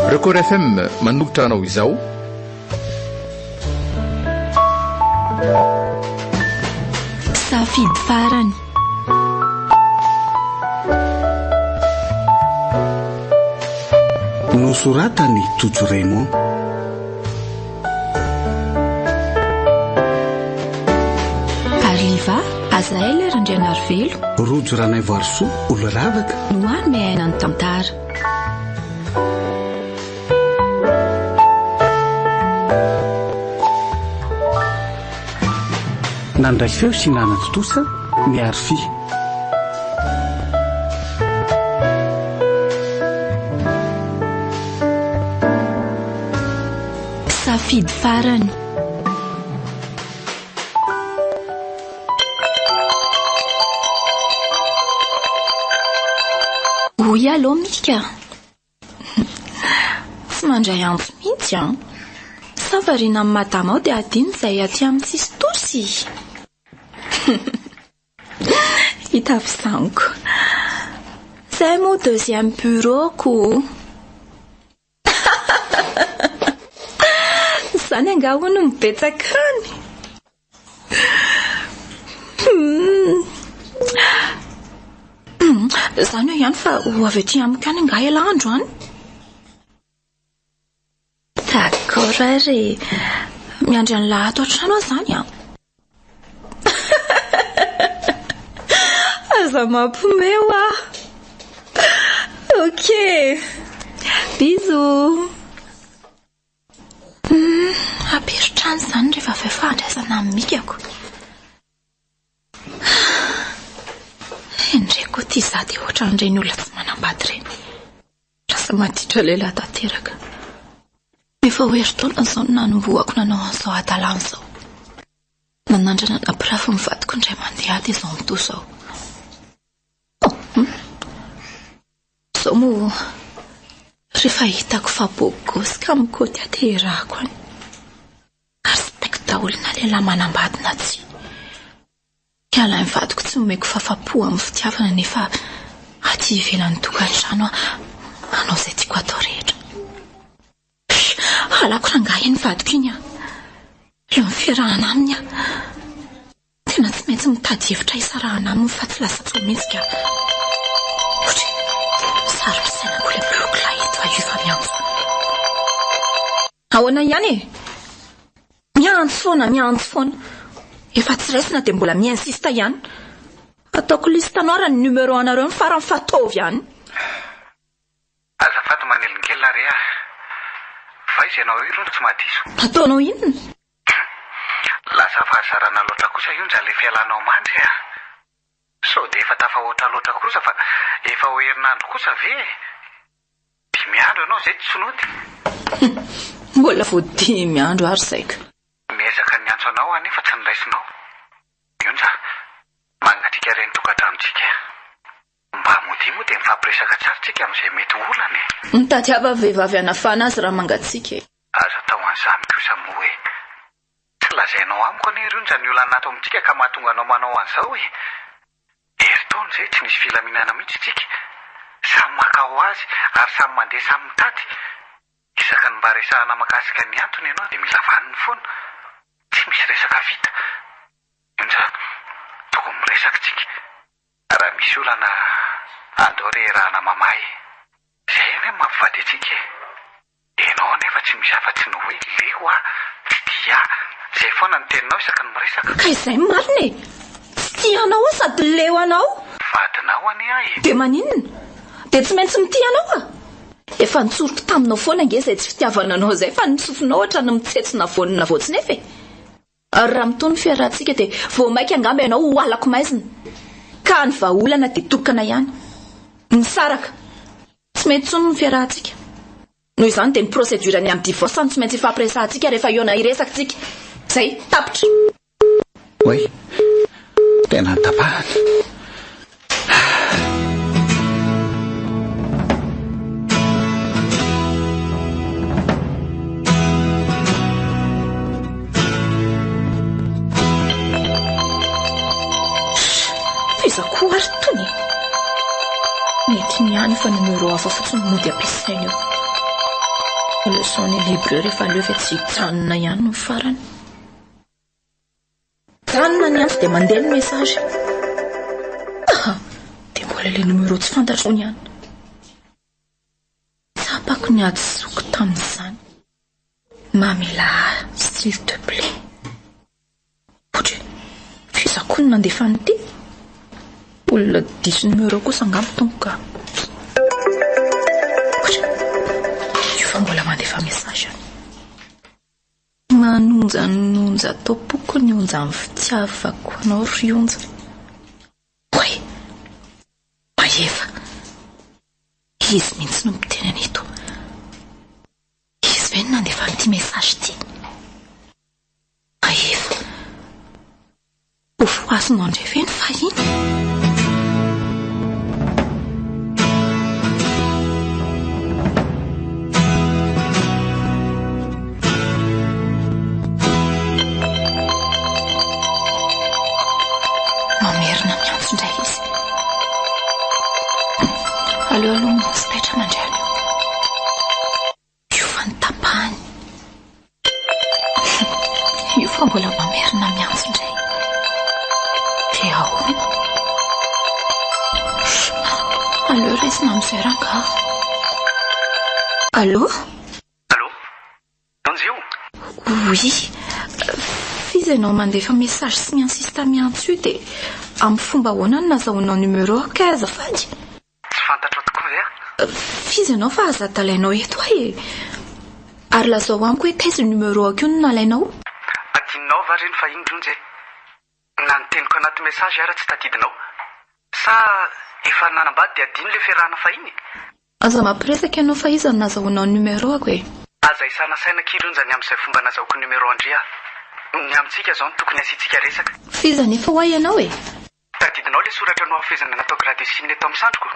Record FM manolotra anao izao. Safidy farany. Nosoratany Tojo Raymond. Parliva Azael Randrianarivelo. Rojo Ranay Varsoa Olo Ravaka. Noany Mehainany Tantara. Nandray feo sy nanatotosa miaro fi. Safidy farany. Oy alo mika. Tsy mandray ampy mihitsy an. Savarina amin'ny madama ao dia adino izay aty amin'ny tsisy tosy. Hita fisaniko. Zay moa deuxième bureau-ko. Zany anga hono mibetsaka any. Zany hoe ihany fa ho avy aty amiko any nga ela andro any. D'accord re. Miandry any lahato an-trano aho zany an. Aza mampomeo ah. Ok. Bisous. Aperitrany zany rehefa avy fahandraisana amin'ny mikako. Endreko ty za dia ohatra andreny olona tsy manambady reny. Lasa matitra lehilahy tanteraka. Efa ho herintaona izao no nanomboako nanao an'izao adalany izao. Nanandrana napirafy mivadiko indray mandeha aty izao mitohy izao. Izao moa rehefa hitako fa bogosika amin'ny côté aterahako any. Ary tsy taiko daholo na lehilahy manambadina tsy. Kiala mivadiko tsy omeko fahafapo amin'ny fitiavana nefa aty ivelan'ny tokantrano anao izay tiako atao rehetra. Halako rangahy ny vadiko iny an. Eo amin'ny fiarahana aminy an. Tena tsy maintsy mitady hevitra hisarahana aminy fa tsy lasa tsometsika. Saro pisainako ilay bloky lahy eto fa io fa miantso. Ahoana ihany e? Miantso foana. Efa tsy raisina dia mbola miinsista ihany. Ataoko listanao raha ny numero anareo ny farany fatovy ihany. Azafady manelingelina re ah. Fa izy ianao io rono tsy mahadiso. Ataonao inona? Lasa fahazarana loatra kosa io nja le fialanao mandry ah. So dia efa tafahoatra loatra kosa fa efa ho herinandro kosa ve? 5 andro ianao izay tsy sonody. Mbola vo 5 andro ary saika. Miezaka ny antso anao anefa tsy niraisinao. Io nja mangatrika ireny tokantranontsika. Mba mody moa dia mifampiresaka tsara tsika amin'izay mety olana e. Mitadiava vehivavy anafana azy raha mangatsika e. Aza tao an'izany kosa moa e. Tsy lazainao amiko anie ireo nja ny olana ato amintsika ka mahatonga anao manao an'izao e. Eritaona izay tsy nisy filaminana mihitsy tsika. Samy maka ho azy ary samy mandeha samy mitady. Isaka ny mba resahana makasika ny antony ianao dia mila vaniny foana. Tsy misy resaka vita. Io nja tokony miresaka tsika. Raha misy olana andao rerahana mamahy. Izay ane mampivady antsika e. Ianao anefa tsy misy afa-tsy ny hoe leo ah, tsy tia. Izay foana ny teninao isaky ny miresaka. Ka izay marina e. Tsy tianao sady leo anao. Vadinao ane ah e. Dia maninona? Dia tsy maintsy mitianao ah. Efa nitsoroko taminao foana nge izay tsy fitiavana anao izay fa nitsofinao ohatra ny mitsetsina vonina voatsiny efa e. Ary raha mitony fiarahantsika dia vao maika angamba ianao ho alako maizina. Ka ny vahaolana dia tokana ihany. Misaraka. Tsy maintsy tsony ny fiarahantsika. Noho izany dia ny procédure-ny amin'ny divorce tsy maintsy ifampiresahantsika rehefa iona iresaka tsika. Zay, tapitra. Oy, tena tapahana. Fizako ary tony. Mety niany fa numéro hafa fotsiny mody ampiasaina eo. Leçon ny libre rehefa aleo fa tsy hijanona ihany no farany. Janona ny antso dia mandeha ny message. Dia mbola ilay numéro tsy fantatrony ihany. Tsapako ny adzoko tamin'izany. Mamela, s'il te plaît. Potry, fizako ny nandefa n'ity. Olona diso numéro kosa angamba tonga. Potry, io fa mbola mandefa message. Manonjanonja tompoko ny onja amin'ny fitiavako anao rionja. Oe, maheva. Izy mihitsy no miteny an'ito. Izy ve no nandefa n'ity message ity? Maheva. Ho foasinao indray ve ny fahiny? Allo, mos petra mandrano. Io fa ny tapahany. Io fa mbola mamerina miantso indray. Dia ahoana? Allo, resina amin'izay rangaha. Allo? Allo? Donzio? Oui. Fizy ianao mandefa message sy miinsista miantso io dia amin'ny fomba ahoana no nazahoanao numéro 15 fady? Fantatro tokoa ve? Fizy ianao fa azatalainao eto e. Ary lazao amiko hoe taiza numéro ako io no nalainao? Adinao va reny fa iny ronjy. Na niteniko anaty message ara tsy tadidinao. Sa efa nanambady dia adino le fiarahana fa iny? Aza mampiresaka ianao fa iza no nazahoanao numéro ako e. Aza isana saina kironjany amin'izay fomba nazahoako numéro andria. Ny amintsika zao no tokony asitsika resaka. Fiza nefa hoay ianao e. Tadidinao le soratra no hafezana nataoko radio simina eto amin'ny sandroko.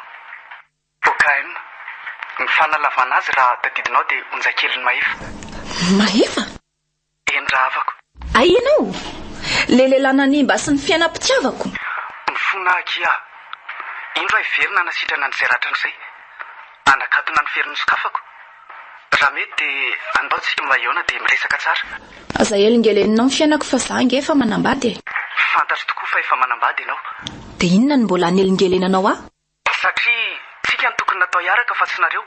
OKM. Ny fanalavana azy raha tadidinao dia onjakeliny mahefa. Mahefa? Raha avako. Ay ianao? Le lehilahy nanimba sy ny fiainam-pitiavako. Ny fona akia. Indro iverina nasitrana n'izay ratran'izay. Anakatona ny feriny sokafako. Raha mety dia andaotsika mba iona dia miresaka tsara. Aza elingelenina ny fiainako fa za nge efa manambady e. Fantatro tokoa fa efa manambady ianao. Dia inona ny mbola anelingelenanao ah? Satria tsika ny tokony natao hiaraka fa tsy nareo.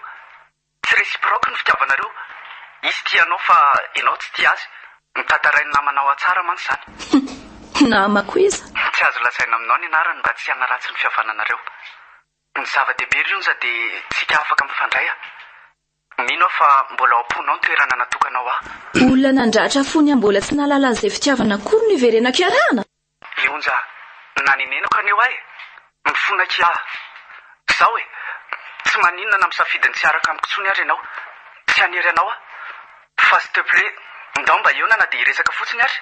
Tsy resiproque ny fitiavanareo. Izy tianao fa ianao tsy tia azy. Mitantarainy namanao atsara man izany. Namako iza? Tsy azo lasaina aminao ny anarany mba tsy hanaratsy ny fihavananareo. Ny zava-dehibe ronja dia tsika afaka mifandray. Mino fa mbola ao am-ponao ny toerana natokanao ah. Olona nandratra fony mbola tsy nalala an'izay fitiavana akory ny iverenako iarahana. Ionja, naninenako aneo ahy. Mifona kia. Zao e, tsy maninona na misafidy ny tsy araka amiko tsony ary ianao. Tsy hanery anao ah. Fa s'il te plaît, ndao mba iona na dia hiresaka fotsiny ary.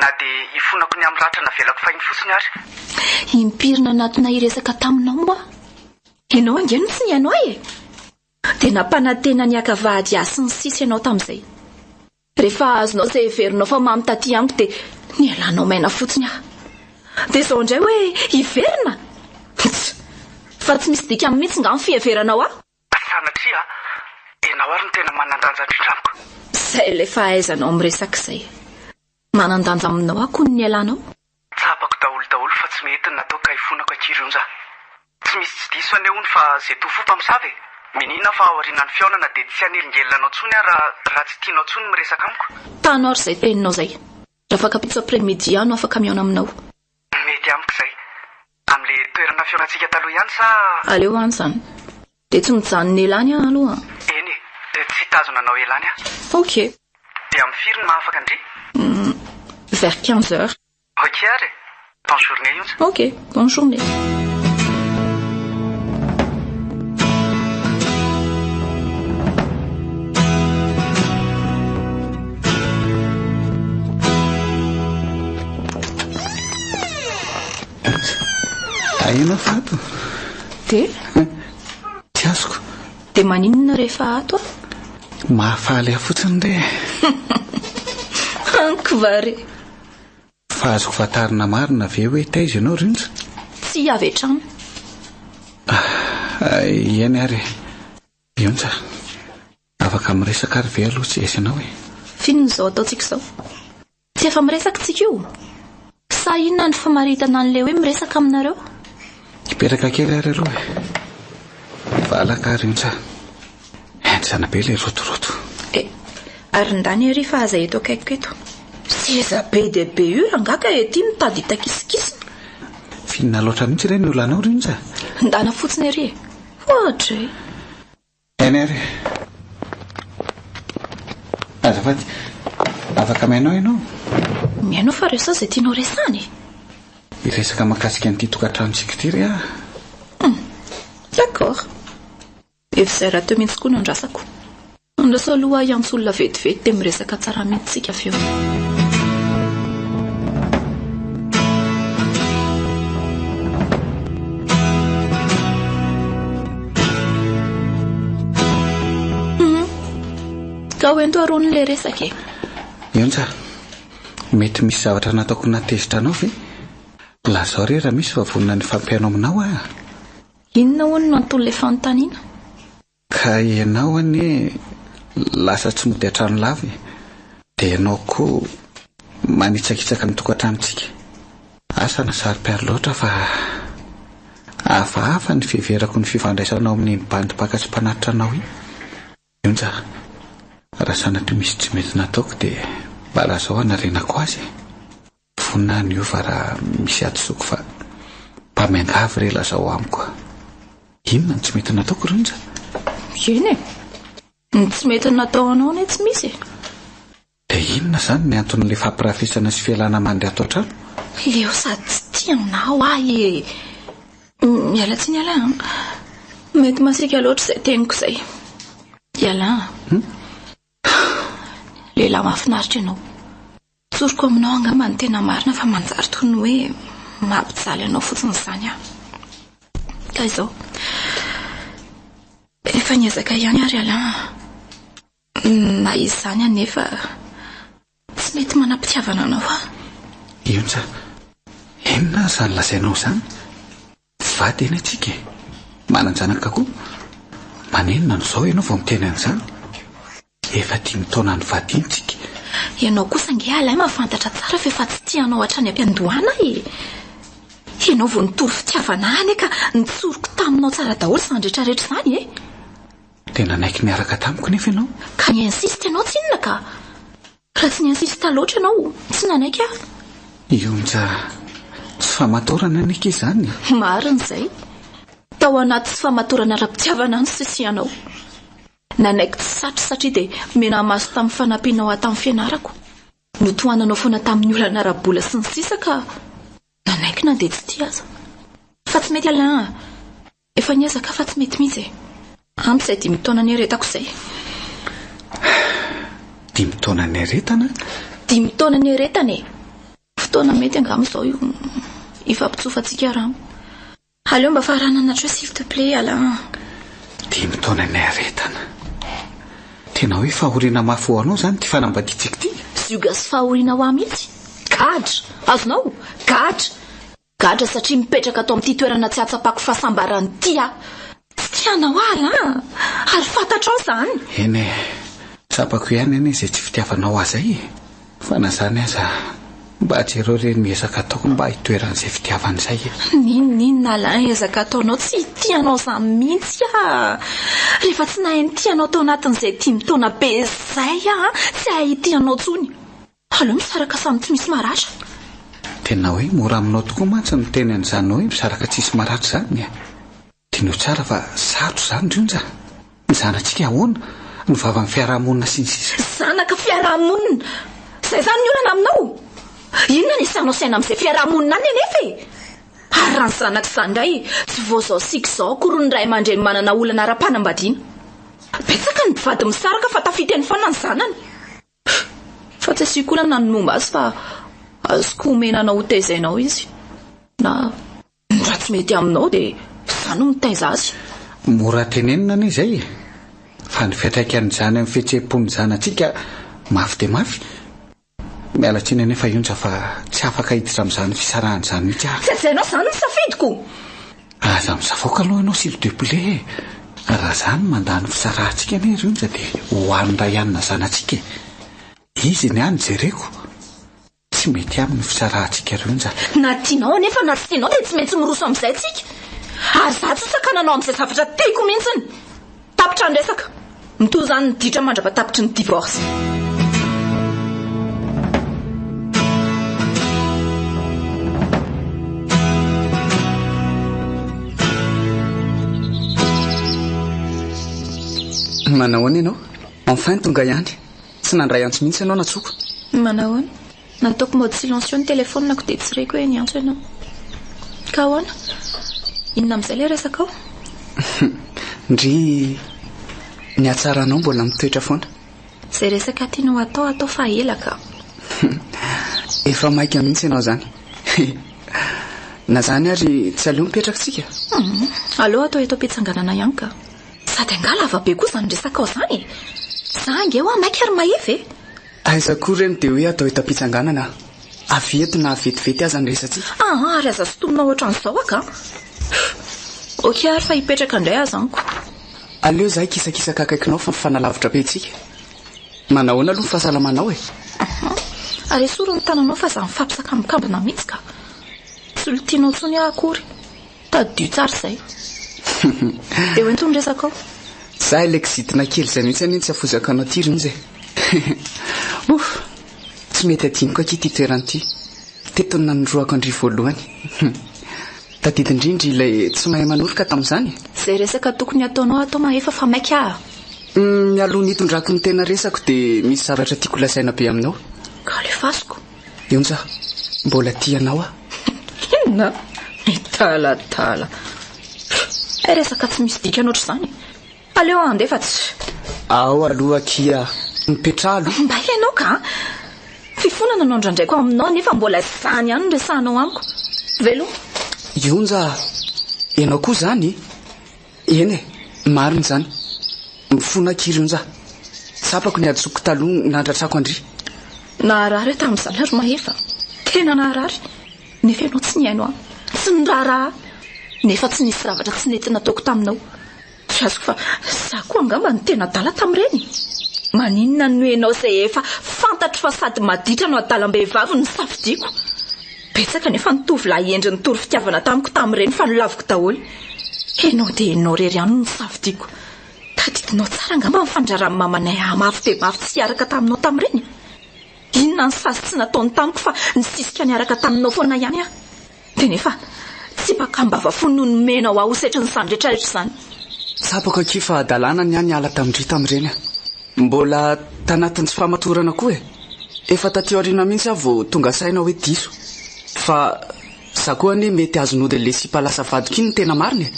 Na dia hifonako ny amin'ny ratra na velako fahiny fotsiny ary. Impirina natona hiresaka taminao mba. Ianao angeno tsy ny ianao e. Dia nampanantena ny akavahady asy ny sisy ianao tamin'izay. Rehefa azonao izay heverinao fa mamitaty amiko dia nialanao maina fotsiny ah. Dia izao indray hoe hiverina. Fa tsy misy dika mihitsy nga amin'ny fiheveranao ah. Sanatria, ianao ary ny tena manandanja indrindramiko. Izay ilay fahaizanao miresaka izay. Manandanja aminao ah koa ny nialanao. Tsapako daholo fa tsy mety ny natao ka hifonako aky ronja. Tsy misy tsy diso anehoany fa izay tofopa amin'isavy. Menina fa aorianany fiaonana dia tsy hanelingelinanao tsony raha tsy tianao tsony miresaka amiko. Tanao ary izay teninao izay. Raha afaka pizza après-midi no afaka miaona aminao. Mety amiko izay. Amin'ilay toerana fiaonantsika taloha ihany sa... Aleo any izany. Dia tsy mijanona elany aloha. Eny e, tsy tazonanao elany ah. Ok. Dia amin'ny firy no mahafaka indry? Vers 15 heures. Ok ary. Bonne journée ionja. Ok, bonne journée. Aina fato. Dia? Tsy azoko. Dia maninona rehefa ato ah? Mahafaly aho fotsiny re. Anko vare. Fa azoko vatarina marina ve hoe taiza ianao rinja? tsy avy hatrany. Iany ary ionja afaka miresaka ary ve aloha tsy esanao e? Finon' izao ataontsika izao. Tsy efa miresaka tsika io. Sa inona ny famaritana an'ilay hoe miresaka aminareo? Hipetraka kely ary aloha valaka ary ionja enjana be ilay rotoroto. Ary ndany ery fa aza eto akaiko eto. Seza be dia be io rangaka ety mitady hitakisikisina. Finina loatra mihitsy ireny olanao ry ionja. Ndana fotsiny ery ohatra e. Eny ary azafady afaka mainao ianao? Miainao fa resa izay tianao resany. Iresaka makasika an'ity tokantranontsika ity ry a. D'accord. Efa izay raha teo mihitsy koa no andrasako. Andasa aloha iantso olona vetivety dia miresaka tsara mihitsy tsika avy eo. Ka hoento aroany ilay resaka e. Ionja mety misy zavatra nataoko natezitra anao ve? Lazao ry raha misy fa vonina ny fampianao aminao a. Inona hono no antony ilay fanontaniana? Ka ianao anie lasa tsy mody hatrano lava dia ianao koa manitsakitsaka ny tokantranontsika. Asa na sarom-piary loatra fa hafahafa ny fiheverako ny fifandraisanao amin'ny bandipaka tsy mpanatitra anao iny. Ionja raha sanatria misy tsy mety nataoko dia mba lazao hanarenako azy. Vonina ny ova raha misy atsoko fa mpamiangavy re lazao amiko. Inona ny tsy mety nataoko ry ionja? Eny e. Ny tsy mety natao anao anie tsy misy e. Dia inona zany ny anton'ilay fampirafesana sy fialana mandeha ato an-trano? Leo sady tsy tianao ahy e. Miala tsy niala. Mety masika loatra izay teniko izay. Iala. Lehilahy mahafinaritra ianao. Tsoriko aminao angamba ny tena marina fa manjary toy ny hoe mampijaly anao fotsiny izany aho. Ka izao efa niezaka ihany ary ala. Maizy izany anefa tsy mety manam-pitiavana anao a. Ionja inona izany lazainao izany? Vady eny antsika e. Manan-janaka koa. Manenona n'izao ianao vao miteny an'izany? Efa 5 taona ny vadintsika. Ianao kosa nge alay mahafantatra tsara fa efa tsy tianao hatrany am-piandohana e. Ianao vao nitory fitiavana any ka nitsoriko taminao tsara daholo sandretraretra izany e. Tena naiky niaraka tamiko nefa ianao. Ka ni-insiste ianao tsy inona ka? Raha tsy ni-insiste loatra ianao tsy nanaiky aho. Ionja tsy famatorana anika izany. Marina izay. Tao anaty tsy famatorana ara-pitiavana ny sisianao. Nanaiky tsy satry satria dia mena maso tamin'ny fanampianao aho tamin'ny fianarako. Notohananao foana tamin'ny olana ara-bola sy ny sisa ka nanaiky na dia tsy tia aza. Fa tsy mety ala. Efa niezaka fa tsy mety mihitsy e. Ampy izay 5 taona nieretako izay. 5 taona nieretana? 5 taona nieretana e. Fotoana mety angamba izao io ifampitsofantsika raha. Aleo mba farana anatro s'il te plaît ala. 5 taona nieretana. Tena hoe fahoriana mafy ho anao izany ty fanambadiantsika ty. Zioga sy fahoriana ho ahy mihitsy. Gadra. Azonao? Gadra. Gadra satria mipetraka atao amin'ity toerana tsy atsapako fahasambarany ty aho. Tsy tianao ala. Ary fantatrao izany. Eny e. Tsapako ihany eny izay tsy fitiavanao azay. Fa na izany aza mba jereo ireny miezaka ataoko mba hitoeran'izay fitiavan'izay e. Ninona ala ezaka ataonao tsy tianao izany mihitsy aho. Rehefa tsy nahay ny tianao tao anatin'izay 5 taona be izay aho tsy hay tianao tsony. Aleo misaraka samy tsy misy maratra. Tena hoe mora aminao tokoa mantsy ny teny an'izany hoe misaraka tsisy maratra izany. Dinao tsara fa sarotra izany ionja. Ny zanantsika ahoana? Ny vavan'ny fiarahamonina sy ny sisa. Zanaka fiarahamonina? Izay izany ny olana aminao? Inona ny sanao saina amin'izay fiarahamonina any anefa e? Ary raha ny zanaka izany indray tsy vao izao sika izao kory ny ray aman-dreny manana olana ara-panambadiana. Betsaka ny mpivady misaraka fa tafiteny foana ny zanany. Fa tsy asiako olana ny momba azy fa azoko omenana ho taizainao izy. Na raha tsy mety aminao dia izany no mitaiza azy. Mora tenenina ny izay. Fa ny fiatraikan'izany amin'ny fihetseham-pon'ny zanantsika mafy dia mafy. mialatsiny nefa ionja fa tsy afaka hiditra amin'izany fisarahana izany mihitsy aho. Tsy azainao izany ny safidiko. Aza misafoka aloha ianao s'il te plaît. Raha izany mandany fisarahantsika anie ionja dia hohanindra ihanina zanantsika. Izy ny any jereko. Tsy mety amin'ny fisarahantsika ionja. Na tianao nefa na tsy tianao dia tsy maintsy miroso amin'izay tsika. Ary za tsy sakananao amin'izay zavatra tiako mihitsiny. Tapitra ny resaka. Mitohy izany ny ditra mandra-patapitry ny divorce. Manahoana ianao? Enfin tonga ihany. Tsy nandray antso mihitsy ianao natsoko. Manahoana? Nataoko mode silencieux ny telefonako dia tsy reko hoe niantso ianao. Ka ahoana? Inona amin'izay ilay resaka ao? Ndry ny hatsaranao mbola mitoetra foana. Izay resaka tianao atao fa elaka. Efa maika mihitsy ianao izany. Na izany ary tsy aleo mipetraka tsika. Aleo atao eto am-pitsanganana ihany ka. Sady angalava be koa izany resaka ao izany. Za ange ho maika ary maheva. Aiza koa reny dia hoe atao eto am-pitsanganana. Aveto na vetivety aza ny resantsika. Ary aza sotomina ohatran'izao aka. Ok ary fa hipetraka indray aza anko. Aleo zahay kisakisaka akaikinao fa mifanalavitra be tsika. Manahoana aloha ny fahasalamanao e? Ary esoro ny tananao fa za mifampisakambokambona mihitsy ka. Tsy olo tianao intsony akory. Tadio tsara izay. Dia hoentony resaka ao? Za ilay kizitina kely izay mihitsy any tsy afozakanao ty rinja. Tsy mety adiniko aky ity toerana ity. Tetony nanoroako andry voalohany. Tadidindrindry ilay tsy mahay manoroka tamin'izany. Izay resaka tokony ataonao atao maefa fa maika aho. Mialoha nitondrako ny tena resako dia misy zavatra tiako lasaina be aminao. Ka le fasiko. Ionja, mbola tianao a? Inona? Mitalatala. Resaka tsy misy dika an'oatra izany. Aleo andefatsy. Ao aloha kia mipetralo. Mba ianao ka? Fifonana anao ndraindraiko aminao nefa mbola izany ihany no resahanao amiko. Velo? Ionja, ianao koa izany? Eny e, marina izany. Mifona kiry ionja. Sapako ny adsoko taloha nandratrako andry. Naharary tamin'izany ary mahefa. Tena naharary. Nefa ianao tsy nihaino aho. Tsy niraharaha. Nefa tsy nisy zavatra tsy nety nataoko taminao. Tsy azoko fa za koa angamba ny tena dala tamin'ireny. Maninona no ianao izay efa fantatro fa sady maditra no adalam-behivavy ny safidiako. Betsaka nefa ny tovolahy endry ny tory fitiavana tamiko tamin'ireny fa nolaviko daholo. Ianao dia ianao rery ihany ny safidiako. Tadidinao tsara angamba ny fandraran'ny mamanay mafy dia mafy tsy hiaraka taminao tamin'ireny. Inona ny sasy tsy nataony tamiko fa ny sisika niaraka taminao foana ihany aho. Dia nefa tsy mpakambava fono no menao aho hosetry ny sandretraretra izany. Sapako aky fa adalana ny any ala tamin'indry tamin'ireny. Mbola tanatin'ny tsy famatorana koa e. Efa taty aoriana mihitsy aho vao tonga saina hoe diso. Fa za koa anie mety azonody le sy palasa vadiko iny tena marina e.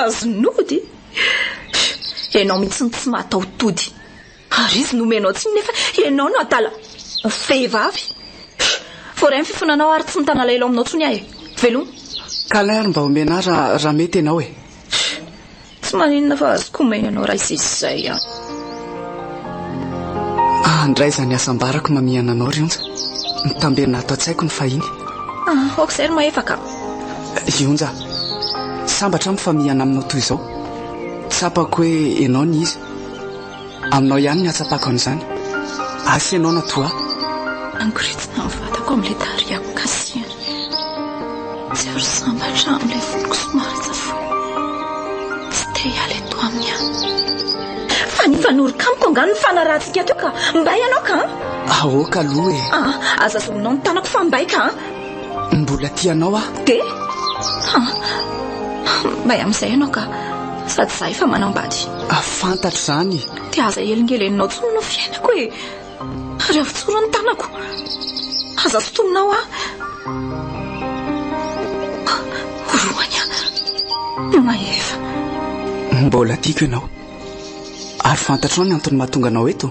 Azonody? Ianao mihitsy tsy mahatao tody. Ary izy nomenao tsy nefa ianao no adala vehivavy. Foray ny fifonanao ary tsy mitana laylo aminao tsony ahy e. Veloma? Ka lay ary mba omena raha mety ianao e. Tsy maninona fa azoko omena ianao raha izay ihany. Andray izany asam-barako mamihana anao rionja. Mitamberina ato an-tsaiko ny fahiny. Okizay ry mahefa ka. Ionja, sambatra mifamihana aminao toy izao. Tsapako hoe ianao ny izy. Aminao ihany ny atsapako an'izany. Asa ianao natoa. Angoritsina ny vatako amin'ilay tariako kasiany. Tsy ary sambatra amin'ilay voloko somary tsafoy. Tsy te hiala eto amin'ny any. Fa ny fanoroka amiko angano ny fanarahantsika teo ka. Mbay ianao ka? Ahoaka aloha e. Aza zoninao ny tanako fa mbay ka? Mbola tianao a? Dia? Mbay amin'izay ianao ka. Sady za efa manambady. Fantatro izany. Dia aza elingelenao tsony no fiainako e. Ary avitsoro ny tanako. Aza sotominao a. Roanya. Mahefa. Mbola tiako ianao. Ary fantatro ny antony mahatonga anao eto.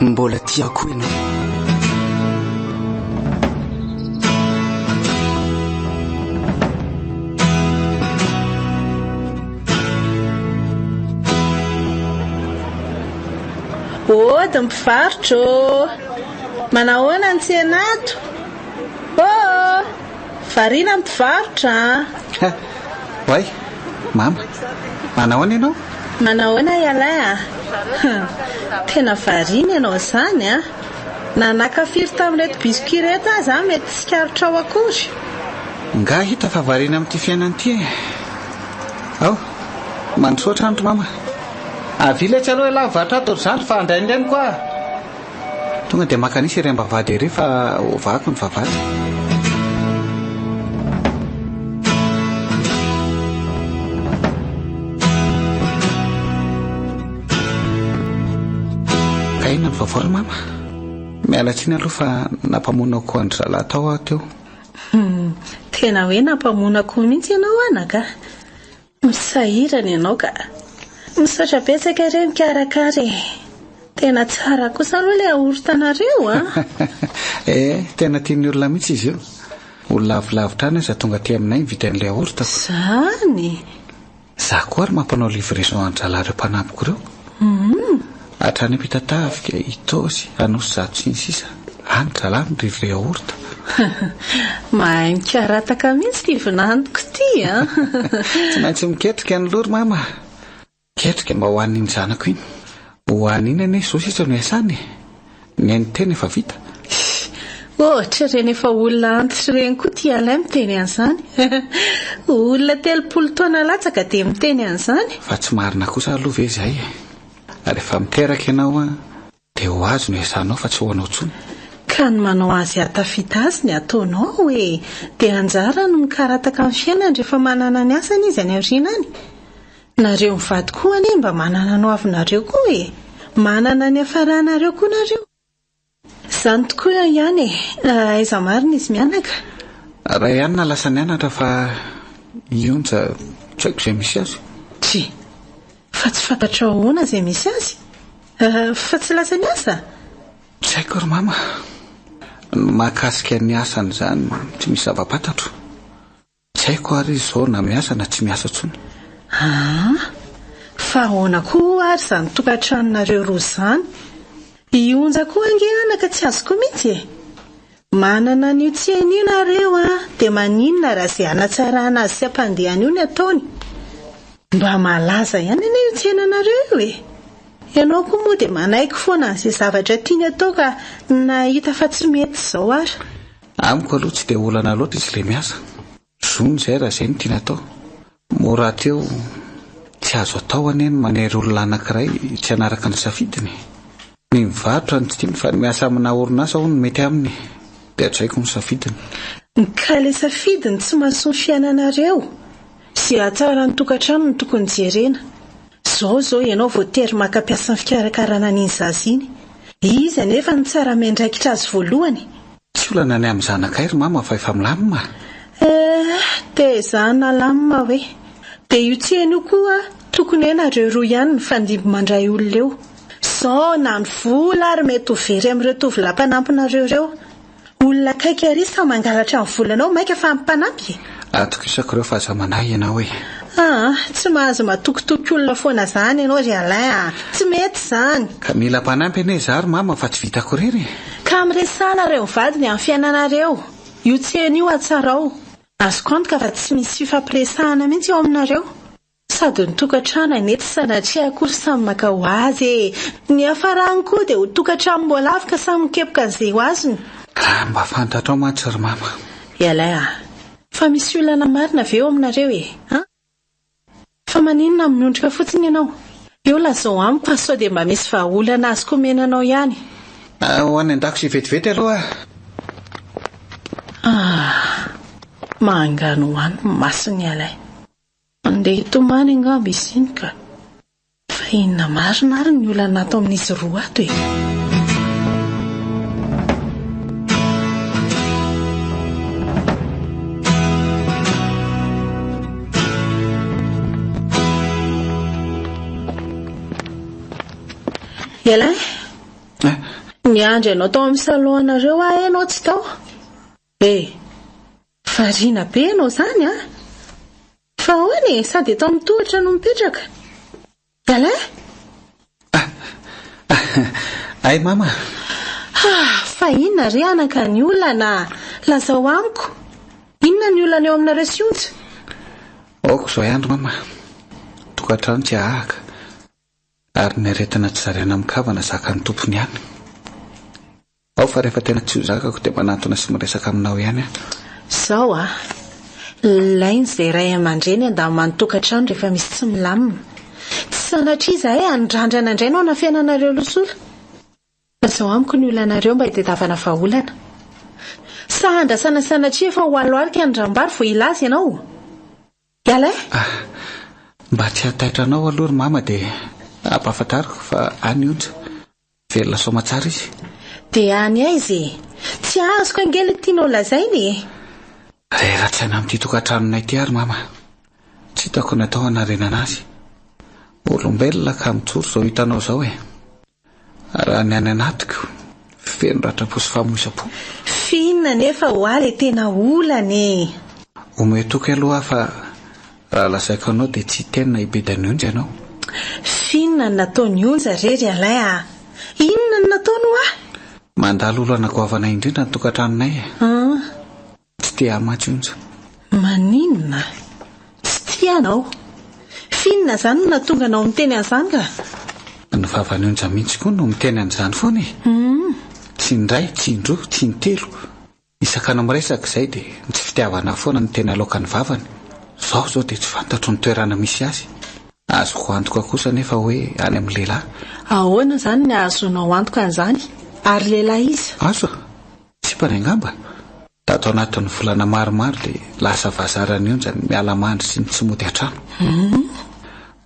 Mbola tiako ianao. Safady mpivarotra manahoana ny tsenato variana mpivarotra Wai mama manahoana ianao manahoana ilay tena variana ianao zany nanakafiry tamin'reto biscuit reto aza mety tsy karotra ao akory nga hita fa variana amin'ity fiainana ity ao mansoatra andro mama avilatsy aloha la vatra ato zany fa andraindray koa tonga dia makanisy iray mbavady ery fa ovako ny vavady kaina ny vavaoly mama mialatsiny aloha fa nampamonako andry zalahy tao aho teo tena hoe nampamonako mihitsy ianao anaka misahirana ianao ka misaotra betsaka ireo mikarakary tena tsara kosa aloha ilay ahorotanareo tena tian'ny olona mihitsy izy io olona avilavitra any za tonga ty aminay mivita an'ilay ahorota zany za koa ary mampanao livraison an-dralahy ireo mpanampiko ireo hatrany ampitatavika itosy anosy zato sy ny sisa any dralahy ny livre ahorota mahay mikarataka mihitsy ty vinantoko ty tsy maintsy miketrika ny lory mama ketrika mba ho an'iny zanako iny ho an'iny ane zao sisa no iasany ny ainy tena efa vita ohatra reny efa olona antitra reny koa ty alay miteny an'izany olona 30 taona latsaka dia miteny an'izany fa tsy marina kosa aloha ve zay ary efa miteraka ianao dia ho azo no iasanao fa tsy ho anao tsony ka ny manao azy atafita azy ny ataonao hoe dia anjara no mikarataka amin'ny fiainany rehefa manana ny asany izy any aoriana any nareo mivady koa ane mba manana no avinareo koa manana ny afaranareo koa nareo izany tokoa ihany aiza marina izy mianaka raha ihany na lasa nianatra fa ionja tsy haiko izay misy azy tsy fa tsy fantatra ahoana izay misy azy fa tsy lasa ny asa tsy haiko ry mama mahakasika ny asany zany tsy misy zava-pantatro tsy haiko ary izy zao na miasa na tsy miasa tsony fa ahoana koa ary izany tokantranonareo roa izany ionja koa angeanaka tsy azoko mihitsy manana an'io tsen'io nareo dia maninona raha izay hanatsarana azy sy hampandehana io ny ataony mba malaza ihany ane io tsenanareo io ianao koa moa dia manaiky foana n'izay zavatra tiany atao ka nahita fa tsy mety izao ary amiko aloha tsy dia olana loatra izy le miasa zony zay raha izay no tiana atao mora teo tsy azo atao aneny manery olona anankiray tsy hanaraka ny safidiny ny mivarotra ny tiany fa miasa amina orinasa ho no mety aminy dia hatraiko ny safidiny ka le safidiny tsy mahasoa ny fiainanareo sy atsara ny tokantrano ny tokony jerena zao ianao voatery maka-piasa ny fikarakarana n'iny zaza iny izy anefa ny tsara miandraikitra azy voalohany tsy olana ny amin'ny zanakay ry mama fa efa milamina dia zana lamina hoe dia io tsena io koa tokony hoe nareo roa ihany ny fandimby mandray olona eo sao na ny vola ary mety ho very amin'ireo tovolampanampinareo ireo olona kaiky ary sa mangalatra ny volanao maika fa mipanampy atoko isako ireo fa aza manay ianao hoe tsy mahazo matokitoky olona foana zany ianao ry alay tsy mety zany ka mila mpanampy ane zary mama fa tsy vitako rery ka miresana reo vadiny amin'ny fiainanareo io tsena io atsarao azoko antoka fa tsy misy fifampiresahana mihitsy eo aminareo sady ny tokantrano nety sanatria akory samy maka ho azy ny afarany koa dia ho tokantrano mbola afaka samy mikepoka an'izay ho azony mba fantatrao mantsy ry mama ialay fa misy olana marina avy eo aminareo fa maninona amin'ny ondrika fotsiny ianao eo lazao amiko fa sao dia mba misy vahaolana azy komenanao ihany ho any an-dako sy vetivety aloha mangano ho any masiny ialay andeha hitomany angamba izy iny ka fa inona marina ary ny olana natao amin'izy roa ato ialay ny andro ianao tao amin'ny salohanareo ianao tsy tao variana be ianao zany fa hoany sady eto amin'ny tohatra no mipetraka ialay ay mama. Fa inona re anaka ny olana lazao amiko? Inona ny olana eo aminareo sy onja? Aoko zao andro mama. Tokantrano tsy ahaka. Ary ny aretina tsy zariana mikavana zaka ny tompony ihany. Ao fa rehefa tena tsy ho zakako dia manantona sy miresaka aminao ihany aho. Zao lainy izay ray aman-dreny andamany tokantrano rehefa misy tsy milamina. Tsy sanatria izahay andrandrana indray no na fiainanareo losola. Zao amiko ny olanareo mba hitadiavana vahaolana. Sa andrasana sanatria efa ho aloarika andram-bary vao ilazy ianao. Ilay? Mba tsy hataitra anao aloha mama dia ampahafantariko fa any onja. Velona soma tsara izy. Dia any aizy. Tsy azoko angely tianao lazainy. Reheratsaina amin'ity tokantranonay ity ary mama. Tsy hitako natao hanarenana azy. Olombelona ka mijoro zao hitanao zao raha ny any anatiko feno ratra-po sy famoisa-po. Finna nefa ho ary tena olany. Ometoky aloha fa raha lazaiko anao dia tsy tena ibedany onja ianao. Finna ny nataony onja rery alay inona ny nataony mandalo olo anagoavana indrindra ny tokantranonay tsy tia amatsy onja. Maninona? Tsy tianao? Finna zany no natonga anao miteny an'izany ka? Ny vavany onja mihitsy koa no miteny an'izany foana tsy indray, tsy indroa, tsy intelo. Isakana miresaka izay dia tsy fitiavana foana ny teny aloka ny vavany. Zaho zao dia tsy fantatro ny toerana misy azy. Azoko antoka kosa nefa hoe any amin'ny lehilahy. Ahoana zany ny ahazoanao antoka an'izany? Ary lehilahy izy? Azo tsy mpanengamba. Tato anatin'ny volana maromaro dia lasa vazarany onja ny miala mandry sy ny tsy mody an-trano.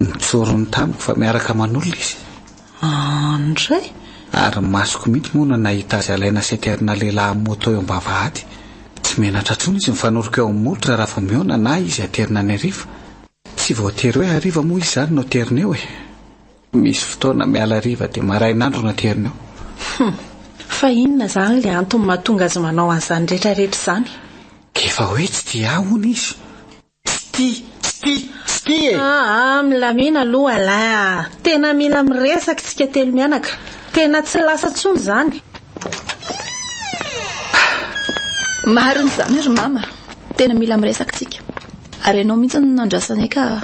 Nitsorony tamiko fa miaraka manolona izy. Andray? Ary masoko mihitsy moa no nahita azy alaina seterina lehilahy amin'ny moto eo am-bavahady. Tsy menatra intsony izy mifanoroka eo amin'ny molotra raha fa miona na izy aterina ny hariva. Tsy voatery hoe hariva moa izy zany no aterina eo Misy fotoana miala hariva dia marainandro no aterina eo. Fa inona zany ilay antony mahatonga azy manao an'izany rehetrarehetra izany? Efa hoe tsy tia ahony izy. Tsy tia milamina aloha alay. Tena mila miresaka tsika telo mianaka. Tena tsy lasa tsony zany. Marina zany ry mama. Tena mila miresaka tsika. Ary ianao mihitsy no nandrasanay ka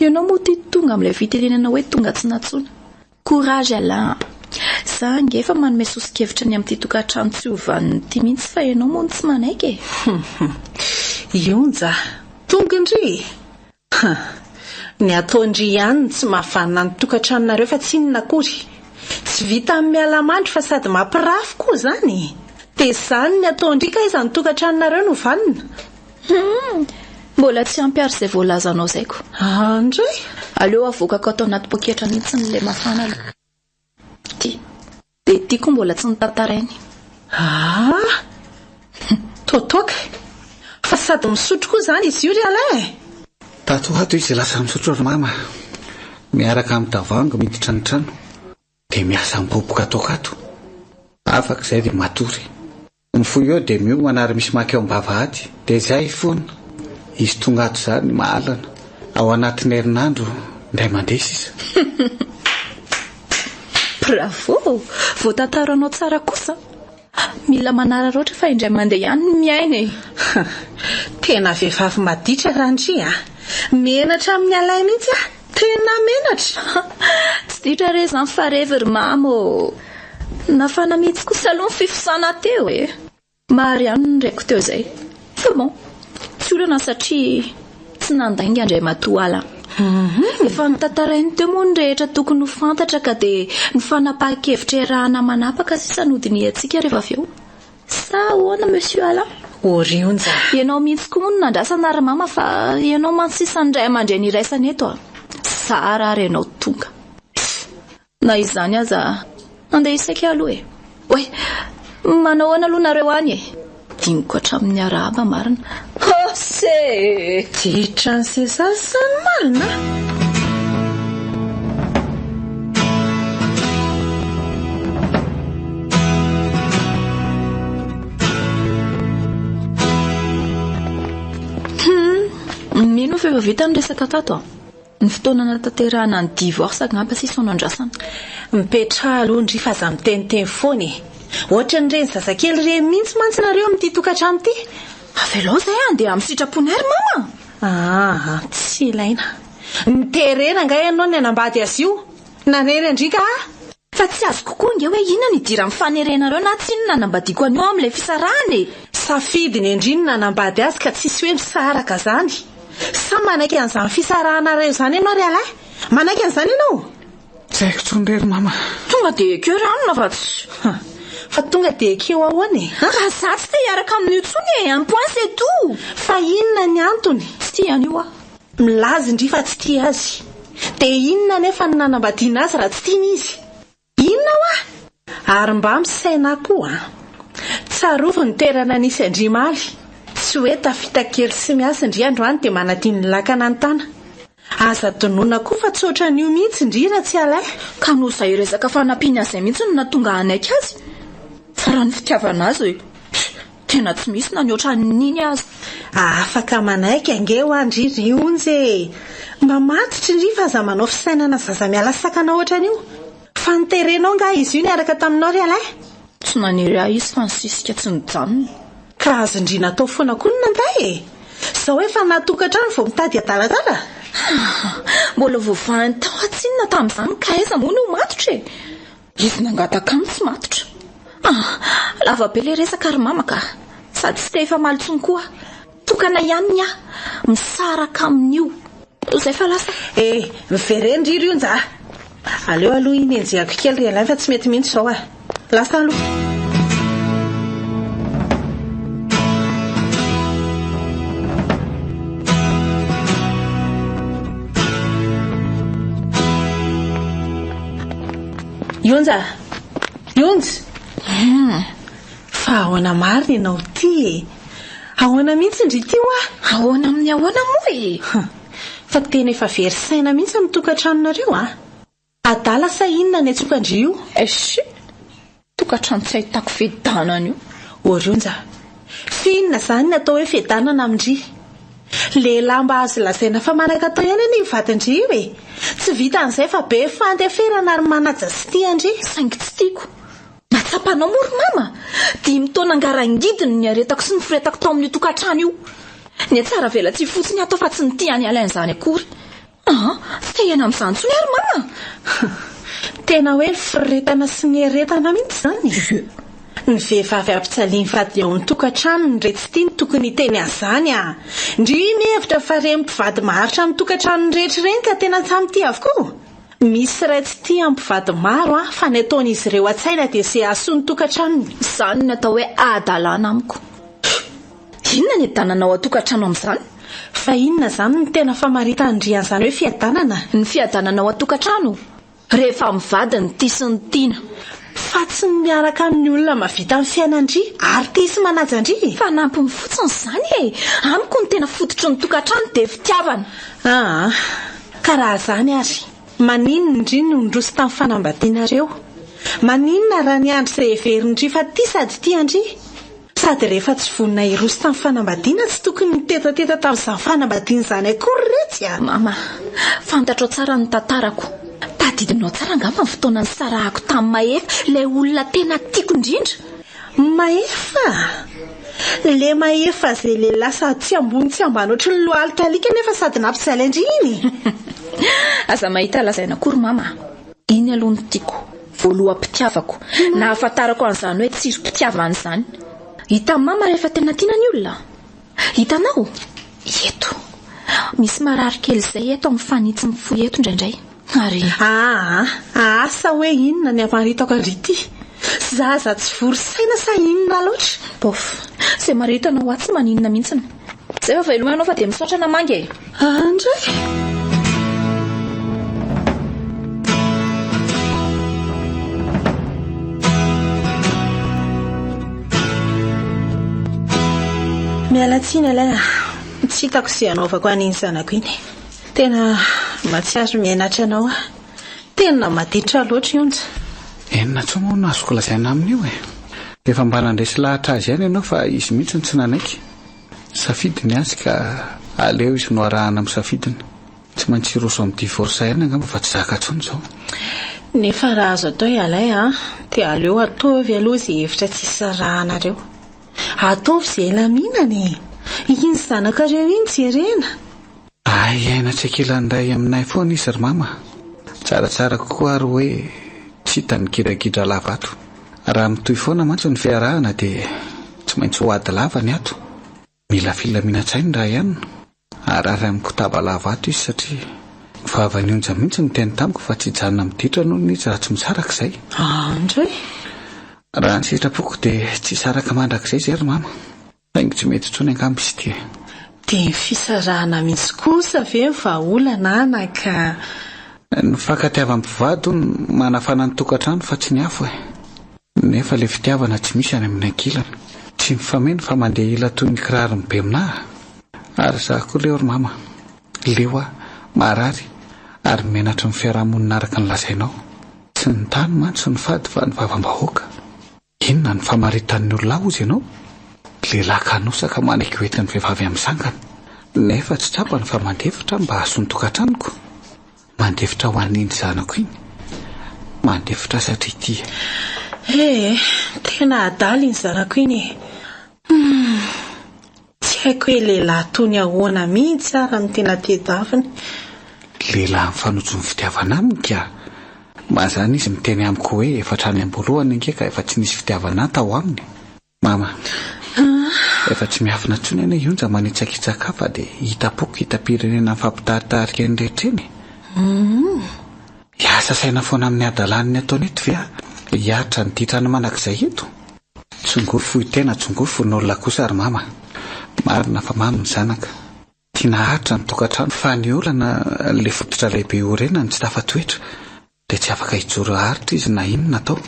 ianao moa tia tonga amin'ilay fitenenana hoe tonga tsy natsona. Courage Alain. Za ngefa manome sosikevitra ny amin'ity tokantrano tsy ovan'ny ty mihitsy fa ianao moa tsy manaiky Ionja, tongondry. Ny ataondry ihany tsy mahavanona ny tokantranonareo fa tsy inona akory. Tsy vita amin'ny mialamandry fa sady mampirafy koa zany. Dia izany ny ataondry ka iza ny tokantranonareo no vanina. Mbola tsy ampy ary izay voalazanao zaiko. Andray? Aleo avokako atao anaty poketra mihitsy n'ilay mafana dia ty koa mbola tsy ny Tantaran'ny. Totoka. Fa sady misotro koa zany izy io ry alay. Tato izy lasa misotro ry mama. Miaraka amin'ny tavoahangy miditra ny trano dia miasa miboboka tokato. Afaka izay dia matory. Mifoy eo dia miomana ary misy maky eo am-bavahady. Dia izay foana. Izy tonga ato zany mahalana. Ao anatin'ny herinandro indray mandresy izy. Bravo! Voatantaranao tsara kosa. Mila manararoatra fa indray mandeha ihany ny miaina Tena vehivavy maditra randry menatra amin'ny alay mihitsy tena menatra. Tsy ditra re zany fa revery mamo. Nafana mihitsy kosa aloha ny fifisana teo Mary ihany ndraiko teo zay. Fa bon, tsy olana satria tsy nandainga andray matoala. Efa ny Tantaran'ny teo moa ny rehetra tokony ho fantatra ka dia ny fanapahan-kevitra rahana manapaka sy sanodiny atsika rehefa avy eo. Sa ahoana monsieur Alain? Orionja. Ianao mihitsy koa moa no nandrasana ry mama fa ianao mansisa indray amandray ny iraisana eto Sara ary ianao tonga. Na izany aza andeha isaika aloha Oe, manao ahoana aloha nareo any diniko hatramin'ny araba marina. Ditra ny sesasany marina. Mino fa efa vita ny resaka tato Ny fotoana natanterahana ny divorce ngamba sisy andrasana. Mipetra aloha ndry fa za miteniteny foana e. Ohatra ny reny zazakely reny mihitsy mantsy nareo amin'ity tokantrano ity. Avelao zay andeha amin'ny sitrapony ary mama. Tsy ilaina. Miterena nga ianao ny anambady azy io. Nanery andrika fa tsy azo kokoa nge hoe inona ny dira mifanerenareo na tsy inona nanambadiko anio amin'ilay fisarahany. Safidy ny andriny nanambady azy ka tsisy hoe misaraka zany. Sa manaiky an'izany fisarahanareo zany ianao ry alay? Manaiky an'izany ianao? Tsy haiko tsonrery mama. Tonga dia ekeo ranona fa tsy. Fa tonga dia ekeo ahoana e? Ka za tsy te hiaraka amin'io tsony e. Un point c'est tout. Fa inona ny antony? Tsy tia anio milazy ndry fa tsy tia azy. Dia inona nefa ny nanambadiana azy raha tsy tiany izy? Inona ary mba misaina koa tsarovo ny toerana nisy andrimaly. Tsy hoe tafita kely sy miasa ndry androany dia manadiny ny lakana an-tana. Aza donoina koa fa tsotra n'io mihitsy ndry raha tsy alay. Ka no izay resaka fanampiana izay mihitsy no natonga anaiky azy. Fa raha ny fitiavana azy tena tsy misy na ny ohatran'iny azy. Afaka manaiky angeo andry rionjy. Mba matitra ndry fa za manao fisainana zaza miala sakana ohatran'io. Fa niterenao nga izy io niaraka taminao ry alay? Tsy nanery ahy izy fa nisisika tsy nijanona. Ka azo ndry natao foana koa ny nanday e. Sao hoe fa natokantrano vao mitady adaladala. Mbola voavainy tao atsinona tamin'izany ka aiza moa no matotra e. Izy nangataka aminy tsy matotra. Lava be le resaka ary mama ka. Sady tsy te efa malitsony koa. Tokana ihany misaraka amin'io. Izay fa lasa. Miverendry ry onja. Aleo aloha iny enjehako kely ry alay fa tsy mety mihitsy zao lasa aloha. Yonja. Fa ahoana marina ianao ty. Ahoana mihitsy ndry ty ahoana amin'ny ahoana moa e. Fa tena efa very saina mihitsy ny tokantranonareo adala sa inona ny atsokandry io? Tokantrano tsy ahitako fidanana io. Orionja, finona zany natao hoe fidanana amindry. Lehilahy mba azo lazaina fa manaka atao ihany ny vatandry io e. Tsy vita an'izay fa be fandeferana ary manaja sy tia andry. Saingy tsy tiako. Matsapanao mory mama. 5 taona angarangidiny ny aretako sy ny firetako tao amin'ny tokantrano io. Ny tsara vela tsy fotsiny atao fa tsy ny tiany alain'izany akory. Tsy te hiana amin'izany tsony ary mama. Tena hoe firetana sy ny eretana mihitsy zany. Ny vehivavy ampitsaliany fady ao ny tokantrano ny rehetra tia ny tokony teny azany ndry ny hevitra fa reny mpivady maharitra amin'ny tokantrano ny rehetra ireny ka tena samy tia avokoa. Misy iray tsy tia amin'ny mpivady maro fa ny ataon'izy ireo an-tsaina dia izay ahasoa ny tokantranony. Izany no atao hoe adalana amiko. Inona ny adananao atokantrano amin'izany? Fa inona zany ny tena famaritan-drian'izany hoe fiadanana? Ny fiadananao atokantrano rehefa mivady ny tia sy ny tiana. Fa tsy miaraka amin'ny olona mavita amin'ny fiainandry ary tia sy manaja ndry. Fa nampy fotsiny izany e. Amiko ny tena fototry ny tokantrano dia fitiavana. Ka raha zany ary maninona ndry no ndroso tamin'ny fanambadianareo? Maninona raha ny andro izay heverindry fa tia sady tia andry? Sady rehefa tsy vonina iroso tamin'ny fanambadiana tsy tokony nitetateta tamin'izany fanambadiana izany akory retsy Mama, fantatrao tsara ny tantarako. Tadidinao tsara angamba ny fotoana ny sarahako tamin'ny Maefa, ilay olona tena tiako indrindra. Maefa? Le Maefa izay lehilahy sady tsy ambony tsy ambany ohatry ny lohalika nefa sady nampisaly andriny. Aza mahita lazaina akory mama. Iny aloha ny tiako, voaloham-pitiavako. Na ahafantarako an'izany hoe tsirom-pitiavana izany. Hita mama rehefa tena tiana ny olona. Hitanao? Eto. Misy marary kely izay eto amin'ny fanitsy mifoy eto indraindray. Ary asa hoe inona ny amaritako andrity? Zaza tsy vorosaina sa inona loatra? Bof, izay maritanao tsy maninona mihitsiny. Izay fa velomanao fa dia misaotra namanga e. Andray. Mialatsiny alay tsy hitako izay anaovako an'iny zanako iny. Tena matsiaro mianatra anao tena maditra loatra Yonja. Enina tso moa no azoko lazaina amin'io e. Efa mba nandresy lahatra azy ihany ianao fa izy mihitsy ny tsy nanaiky. Safidiny azy ka aleo izy no arahana amin'ny safidiny. tsy maintsy roso amin'ny divorce ihany angamba fa tsy zaka ntsony zao. Nefa raha azo atao ilay dia aleo ataovy aloha izay hevitra tsy sarahanareo. Ataovy izay laminany. Iny zanakareo iny jerena. Aina tsy akilan'ray aminay foana izy ry mama. Tsaratsara kokoa ary hoe tsy hitany gidagidra lavato. Raha mitohy foana mantsy ny fiarahana dia tsy maintsy ho ady lava ny ato. Mila filaminantsainy raha ihany. Arary amin'ny kotaba lavato izy satria vavany onja mihitsy ny teny tamiko fa tsy janona miditra noho ny izy raha tsy misaraka izay. Andray. Raha ny sitrapoko dia tsy saraka mandrakizay izay ry mama. Saingy tsy mety intsony angamba izy ity. Dia fisarahana mihitsy kosa ve vahaolana naka? Ny fankatiavam-pivady manafana ny tokantrano fa tsy ny afo nefa ilay fitiavana tsy misy any amin'ny ankilana. Tsy mifameno fa mandeha ila toy ny kirarony be aminahy. Ary zaho koa leo ry mama. Leo marary ary menatra ny fiarahamonina araka ny lazainao. Tsy ny tany mantsy ny fady fa ny vavam-bahoaka. Inona ny famaritan'ny olona ozy ianao? Lehilahy kanosaka manaiky hoentin'ny vehivavy amin'ny sangana. Nefa tsy tsapany fa mandefitra mba hahazo ny tokantranoko. Mandefitra ho an'iny zanako iny. Mandefitra satria ity. Tena adala iny zanako iny. Tsy haiko hoe lehilahy tony ahoana mihitsy ara ny tena tedaviny. Lehilahy mifanojo ny fitiavana aminy ka. Mazany izy miteny amiko hoe efa trany am-boalohany ingeka efa tsy nisy fitiavana tao aminy. Mama, efa tsy miafina intsony eny ionja manitsakitsaka fa dia hitapoko hitapirenena fampitaritarika ny rehetreny. Hiasa saina foana amin'ny adalaniny ataony eto ve hiaritra ny titrany manakizay eto. Tsongofo tena tsongofo n'olona kosa ry mama. Marina fa mamy ny zanaka. Tiana haritra ny tokantrano fa ny olana le fototra lehibe orena ny tsy tafatoetra dia tsy afaka hijoro haritra izy na inona atao.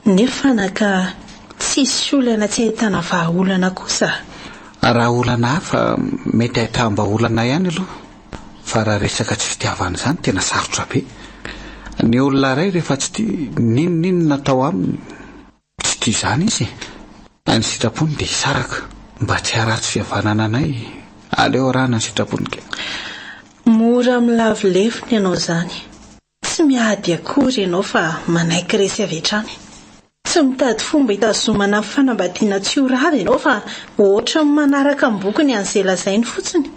Nefa naka tsisy olana tsy ahitana vahaolana kosa. Raha olana hafa mety ahitamba olana ihany aloha. Fa raha resaka tsy fitiavana izany tena sarotra be. Ny olona iray rehefa tsy tia ninona natao aminy tsy tia izany izy. Any sitrapony dia hisaraka mba tsy haratsy fihavanana anay. Aleo rahana ny sitrapony ke. Mora milavolefony ianao izany. Tsy miady akory ianao fa manaiky resy avy hatrany. Tsy mitady fomba hitazomana fanambadiana tsy ho rary ianao fa ohatra manaraka amin'ny bokony an'izay lazainy fotsiny.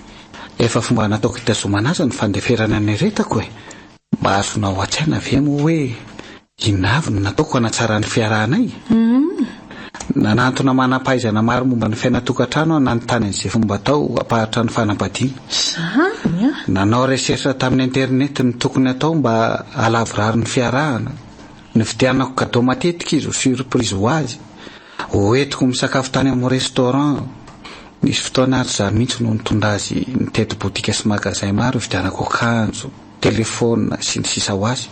Efa fomba nataoko hitazomana azy ny fandeferana ny retako mba azonao an-tsaina ve moa hoe inavy no nataoko hanatsara ny fiarahanay. Nanantona manam-pahaizana maro momba ny fiainatokantrano nanontany an'izay fomba atao hampaharitra ny fanambadiana. Nanao recherche tamin'ny internet ny tokony atao mba halavorary ny fiarahana. Ny fitianako kadao matetika izy ho surprise ho azy. Hoentiko misakafo tany amin'ny restaurant. Nisy fotoana ary za mihitsy no nitondra azy nitety botika sy magazay maro vidianako akanjo, telefona sy ny sisa ho azy.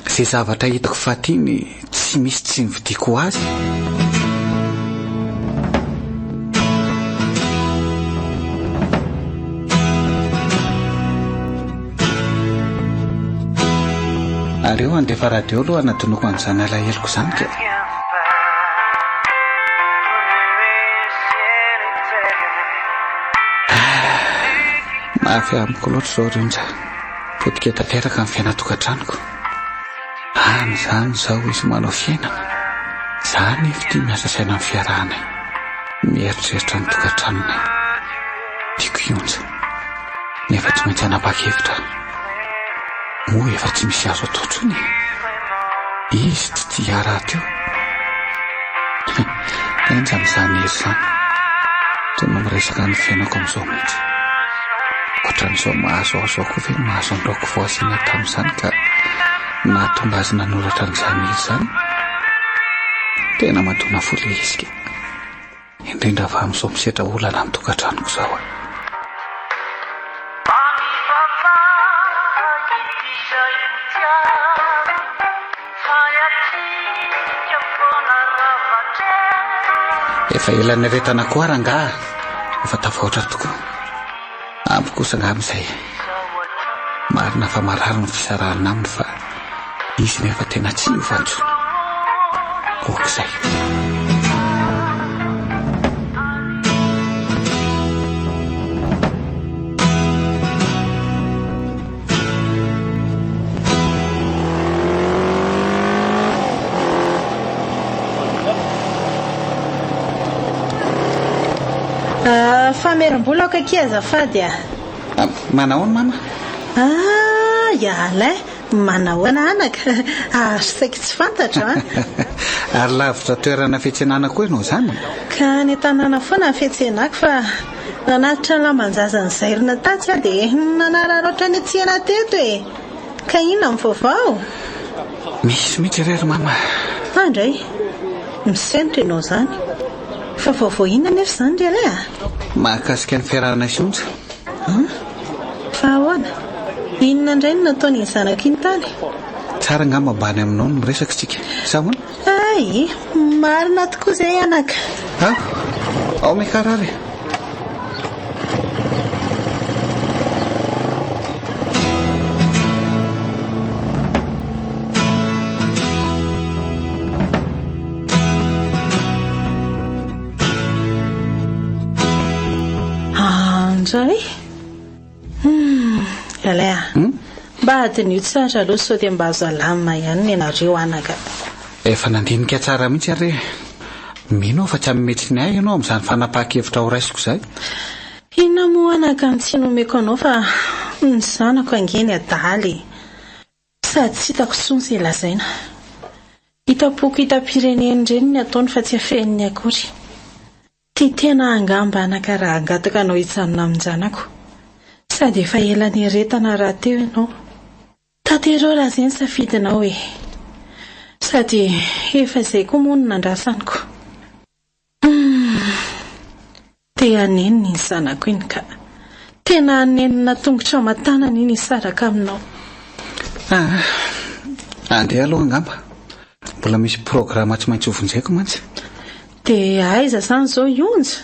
Izay zavatra hitako fatiny tsy misy tsy nividiko azy. Areo andefa radio aloha anatonoko an'izany alaheloko izany ka. Mafy amiko loatra izao rionja. Potika tanteraka amin'ny fiainatokantranoko. Izany izao izy manao fiainana. Izany efa tia miasa saina amin'ny fiarahanay. Mieritreritra ny tokantranonay. Tiako ionja. Nefa tsy maintsy hanapa-kevitra. Moa efa tsy misy azo atao intsony. Izy tsy tia raha teo. Enja amin'izany hery izany. Toy ny miresaka ny fiainako amin'izao mihitsy. Ohatran'izao mahazo aho izao koa ve mahazo andraoko voasina tamin'izany ka nahatonga azy nanoratra an'izany hery izany. Tena matona foly izy. Indrindra fa amin'izao misetra olana amin'ny tokantranoko izao. Efa ilany retana koa rangaha. Efa tafahatra tokoa. Ampy kosa nga amin'izay. Marina fa marary ny fisarahana aminy fa izy nefa tena tsy hiovantsona. Okizay. Fameram-bola aoka azafady Manao ny mama? Ialay manao ananaka saika tsy fantatra Ary lavitra toerana fiantsenana koa ianao zany? Ka ny tanàna foana fiantsenako fa nanatitra lamanjaza ny zairina tatsy dia nanararoatra ny atsiana teto ka inona ny vaovao? Misy mihitsy irery mama. Andray misenitra ianao zany fa vaovao inona nefa zany ry alay mahakasika ny fiarahana sionja. Fa ahoana? Inona indray no nataony zanako iny tany? Tsara ngamba mbany aminao no miresaka tsika. Sa hoana? Ay, marina tokoa izay anaka. Ao mikarary. Andray Alay mba adin'io tsara aloha sao dia mba azo alamina ihany ny ianareo anaka. Efa nandinika tsara mihitsy ary mino fa tsy amimetsy ny ay ianao amin'izany fanapaha-kevitra ho raisiko izay. Inona moa anaka ny tsy nomeko anao fa ny zanako angeny adaly sady tsy hitako intsony izay lazaina. Hitapoko hitam-pireneny ireny ny ataony fa tsy afeniny akory. Ty tena angamba anaka raha angataka anao hijanona amin'ny zanako sady efa ela ny retana raha teo ianao. Taterao raha izay ny safidinao sady efa izay koa moa no nandrasaniko. Te haneniny ny zanako iny ka tena hanenina tongotra matanana iny hisaraka aminao. Andeha aloha angamba. Mbola misy programa tsy maintsy hovonjeko mantsy. Dia aiza zany zao ionja?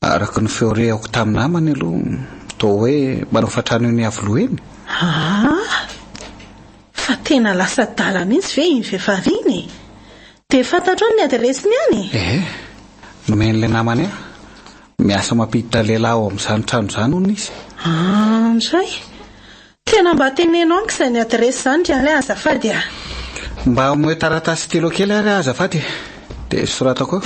Araka ny feoreako tamin'ny namany aloha toa hoe manao fatrano iny avoloa eny. Fa tena lasa dala mihitsy ve iny vehivavy iny? Dia fantatro ny adresiny any? Nomen'ilay namany miasa mampiditra lehilahy ao amin'izany trano izany hono izy. Andray tena mba tenenao anky izay ny adresy izany ry alay azafady Mba amoe taratasy telo kely ary azafady dia soratako.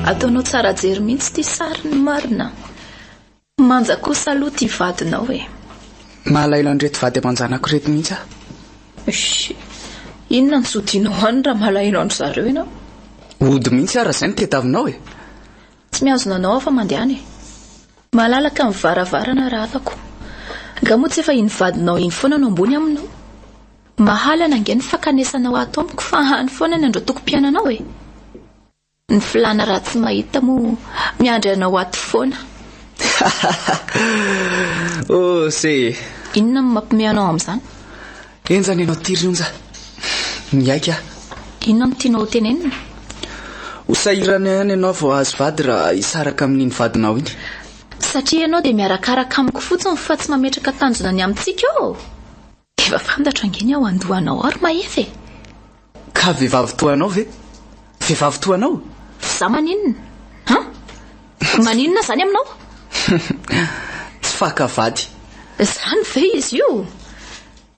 Ataonao tsara jery mihitsy ty sary ny marina. Manja kosa aloha ty vadinao Malaila andreto vady amanjanako reto mihitsy Inona ny zodinao any raha malaino andro zareo ianao? Ody mihitsy raha izay ny tetavinao Tsy mihazona anao fa mandehany malalaka amin'ny varavarana raha afako. Ngamoa tsy efa iny vadinao iny foana no ambony aminao. Mahala nange ny fakanesanao ato amiko fa hany foana ny andro toko-piananao Ny filana raha tsy mahita moa miandry anao ato foana. Se Inona ny mampimeanao amin'izany? enjany ianao tirionja miaika. Inona ny tianao tenenina? Hosahirana ihany ianao vao azo vady raha hisaraka amin'iny vadinao iny. Satria ianao dia miarakaraka amiko fotsiny fa tsy mametraka tanjona ny amintsika Efa fantatra angeny ao andohanao ary mahefy Ka vehivavy toanao ve? Vehivavy toanao? Za maninona? Maninona zany aminao? Tsy fakavady. Zany ve izy io?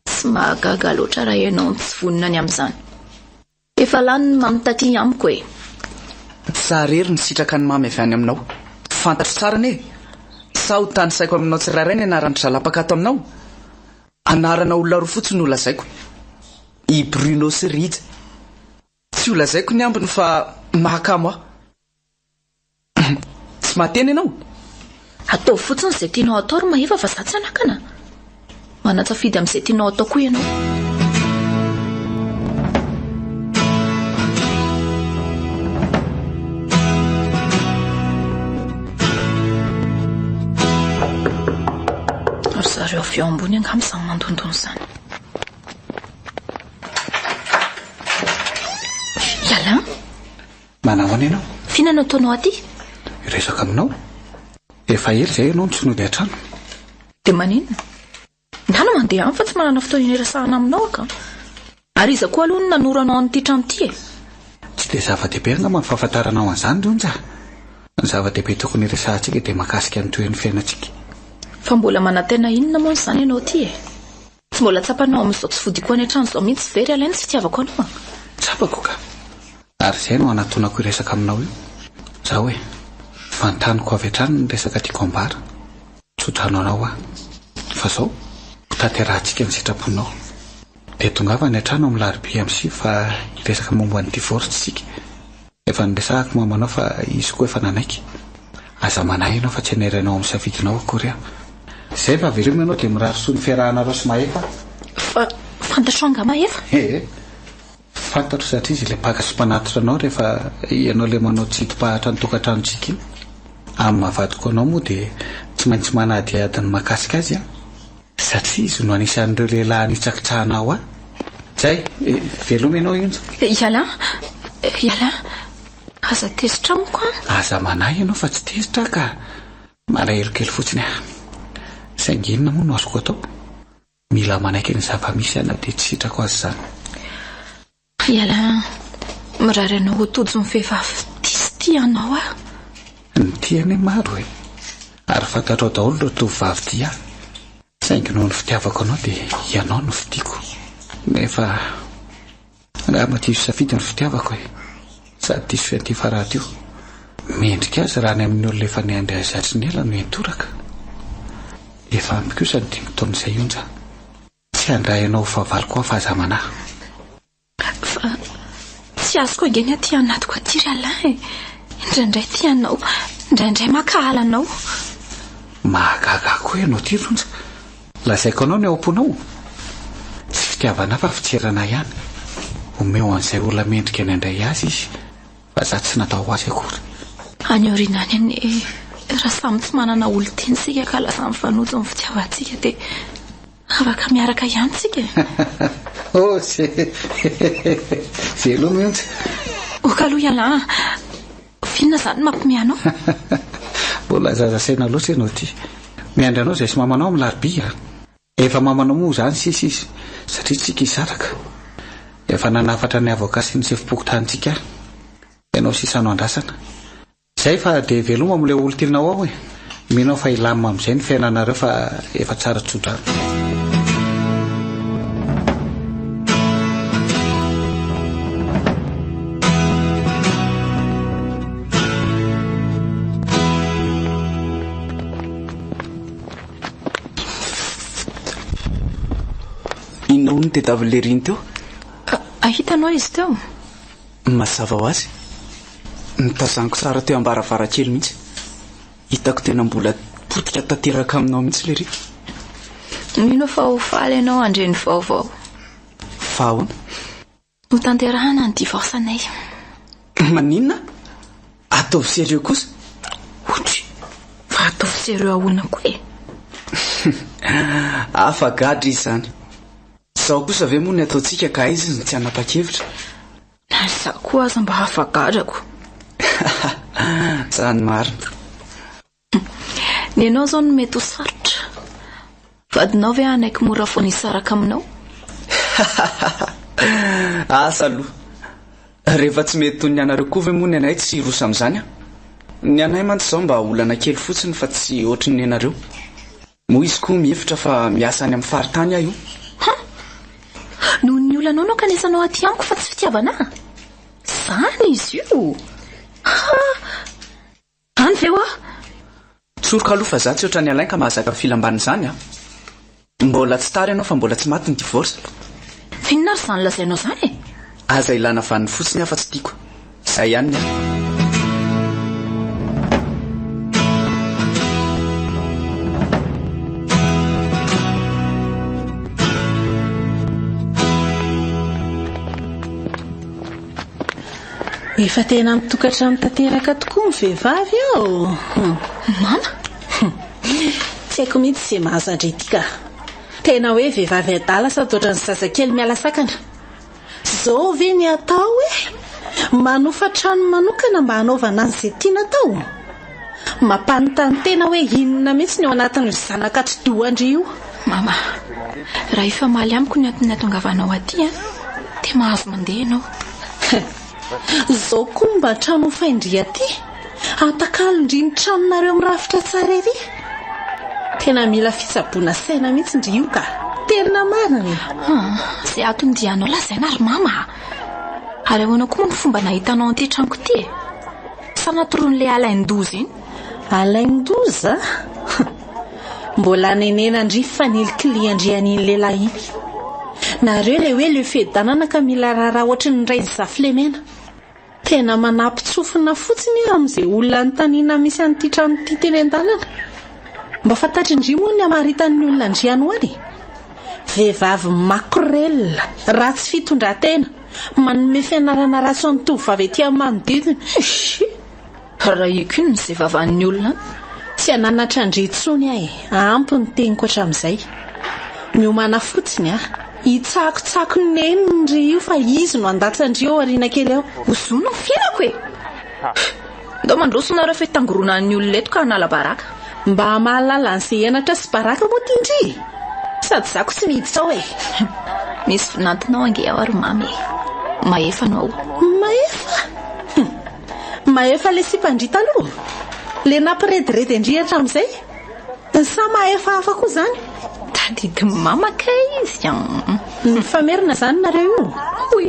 Tsy mahagaga loatra raha ianao tsy vonina ny amin'izany. Efa lany ny mamitaty amiko Tsarery ny sitraka ny mamy avy any aminao. Fantatro tsara ne. Sa ho tany saiko aminao tsirairay ny anaran'ny zalapaka ato aminao. Anarana olona roa fotsiny no lazaiko. I Bruno sy Rija. Tsy ho lazaiko ny ambiny fa mahakamo Tsy mateny ianao? Atao fotsiny izay tianao atao ry maheva fa za tsy anakana. Manatsafidy amin'izay tianao atao koa ianao. Ary zareo avy eo ambony angamba izany mandondony izany. Iala Manao any ianao? Fihinana ataonao aty? Resaka aminao. Efa ely izay ianao nitsonody an-trano. Dia maninona? Ndano mandeha amin'ny fa tsy manana fotoana iresahana aminao ka. Ary iza koa aloha no nanoranao an'ity trano ity Tsy dia zava-dehibe angamba ny fahafantaranao an'izany ronja. Ny zava-dehibe tokony iresahantsika dia mahakasika ny toen'ny fiainantsika. fa mbola manantena inona moa izany ianao ty e? Tsy mbola tsapanao amin'izao tsy fodiko any an-trano izao mihitsy very alainy tsy fitiavako anao. Tsapako ka. Ary izay no anatonako iresaka aminao io. Za hoe fantaniko avy hatrany ny resaka tiako ambara. Tsodrano anao aho. Fa zao tanterantsika ny sitraponao. Dia tongava ny hatrano amin'ny laribia amin'ny fa resaka momba ny divorce tsika. Efa niresahako mamanao fa izy koa efa nanaiky. Aza manahy ianao fa tsy hanerainao amin'ny safidinao akory aho. Izay fa averimo ianao dia mirary soa ny fiarahanareo sy maefa. Fa fantatro anga maefa? Fantatro satria izy ilay paka sy mpanatitra anao rehefa ianao ilay manao tsidipahatra ny tokantranontsika iny. Amin'ny mahavadiko anao moa dia tsy maintsy manadihadiny makasika azy satria izy no anisan'ireo lehilahy nitsakitsahanao aho. Zay, veloma ianao inja. Iala, aza tezitra amiko a? Aza manahy ianao fa tsy tezitra ka malahelo kely fotsiny aho. Sainginina moa no azoko atao. Mila manaiky ny zava-misy ana dia tsy sitrako azy izany. Iala, mirary anao ho tojo ny vehivavy tia anao a? Ny tiany maro e. Ary fantatrao daholo ireo tovovavy tia. Saingy noho ny fitiavako anao dia ianao no fitiako. Nefa raha maty safidy ny fitiavako e. Sady diso fianty faraty io. Mendrika azy raha ny amin'ny olona efa ny andry azatry ny ela no entoraka. Efa ampy kosa ny 5 taona izay onja. Tsy handray ianao fahavalo koa fa aza manahy. Fa tsy azoko angeny aty anatiko aty ralahy. Indraindray tianao, indraindray makahala anao. Mahagaga koa ianao ty ronja. Lazaiko anao ny ao am-ponao. Tsy fitiavana fa fitserana ihany. Omeo an'izay olona mendrika ny andray azy izy. Fa za tsy natao azy akory. Any aorinany any raha samy tsy manana olo tiantsika ka lasa mifanojo amin'ny fitiavantsika dia afaka miaraka ihany tsika. Oh, veloma mihitsy. Okaloha iala, finna izany mampime anao. Mbola zazasaina loatra ianao ty. Miandry anao izay sy mamanao amin'ny laribia. Efa mamanao moa izany sisy izy satria tsika izaraka. Efa nanafatra ny avoka sy ny sefim-pokotantsika. Ianao sisano andrasana. Izay fa dia veloma amin'ilay olo tianao ao e. Minao fa ilamina amin'izay ny fiainanareo fa efa tsara tsodrano. Inona ny tedavy leriny teo? Ahitanao izy teo? Mazava ho azy. Nitazaniko tsara teo ambaravarakely mihitsy. Hitako tena mbola potika tanteraka aminao mihitsy lery. Mino fa ho faly ianao andreny vaovao. Fahoana? Ho tanterahana ny divorce anay. Maninona? Ataovy sérieux kosa? Otry, fa ataovy sérieux ahoana koa e. Afagadry izy zany. Sao kosa ve moa ny ataontsika ka izy ny tsy hanapa-kevitra? Na za koa aza mba afagadrako. Zany marina. Ny ianao zao no mety ho sarotra. Vadinao ve anaiky mora foana hisaraka aminao? Asa aloha. Rehefa tsy mety toy ny anareo koa ve moa ny anay tsy rosa amin'izany a? Ny anay mantsy izao mba olana kely fotsiny fa tsy ohatry ny anareo. Moa izy koa mihefitra fa miasa any amin'ny faritany aho io. Noho ny olanao no kanesanao aty amiko fa tsy fitiavana. Zany izy io. Any ve hoa? Tsoroka aloha fa za tsy ohatran'ny alain ka mahazaka filambana izany a. Mbola tsy tary ianao fa mbola tsy maty ny divorce. Fininona ary izany lazainao izany e? Aza ilana vaniny fotsiny afa tsy tiako. Izay ihany ny a. Efa tena mitokatrano tanteraka tokoa ny vehivavy ao. Mama? Tsy haiko mihitsy izay mahazandry ity ka. Tena hoe vehivavy adala sady ohatran'ny zazakely miala sakana. Zao ve ny atao hoe manofa trano manokana mba hanaovana an'izay tiana atao? Mampanontany tena hoe inona mihitsy ny ao anatin'ny zanakatry-doandry io. Mama, raha efa maly amiko ny antony atongavanao aty dia mahazo mandeha ianao. Zao koa mba trano faindry aty atakalo ndry ny tranonareo mirafitra tsara ery. tena mila fitsaboana saina mihitsy ndry io ka tena marina zay atony dianao lazaina ary mama ary ahoana koa moa ny fomba nahitanao an'ity tranoko ity e sanatoroan'ilay alaindoza iny alaindoza mbola nenena ndry fanelykili andrian'iny lehilahy iny nareo le hoe le fedanana ka mila raharaha ohatry ny ray zaflemena tena manampitsofina fotsiny amin'izay olona ny taniana misy an'ity tranoity teny an-dalana mba fantatry indry moa ny amaritan'ny olona andriano any vehivavy makorella ratsy fitondratena manome fianarana raso amin'ny tovovavy etỳ amin'ny manodidina raha iko iny izay vavan'ny olona tsy ananatra ndretsony ahy ampy ny teniko hatramin'izay miomana fotsiny hitsakotsako nenindry io fa izy no andatsandry eo ariana kely ao ozono ny fianako e ndao mandrosonareo fetangorona ny olona eto ka anala-baraka mba mahalala an'izay ianatra sy baraka moa tiandry sady zako tsy miditra ao e misy finantinao ange ao ary mamy maefanao maefa le sy mpandrita aloha le nampirediredy andrihatra amin'izay sa maefa hafa koa zany tadidy mamaka izy ny famerina zany nareo io oy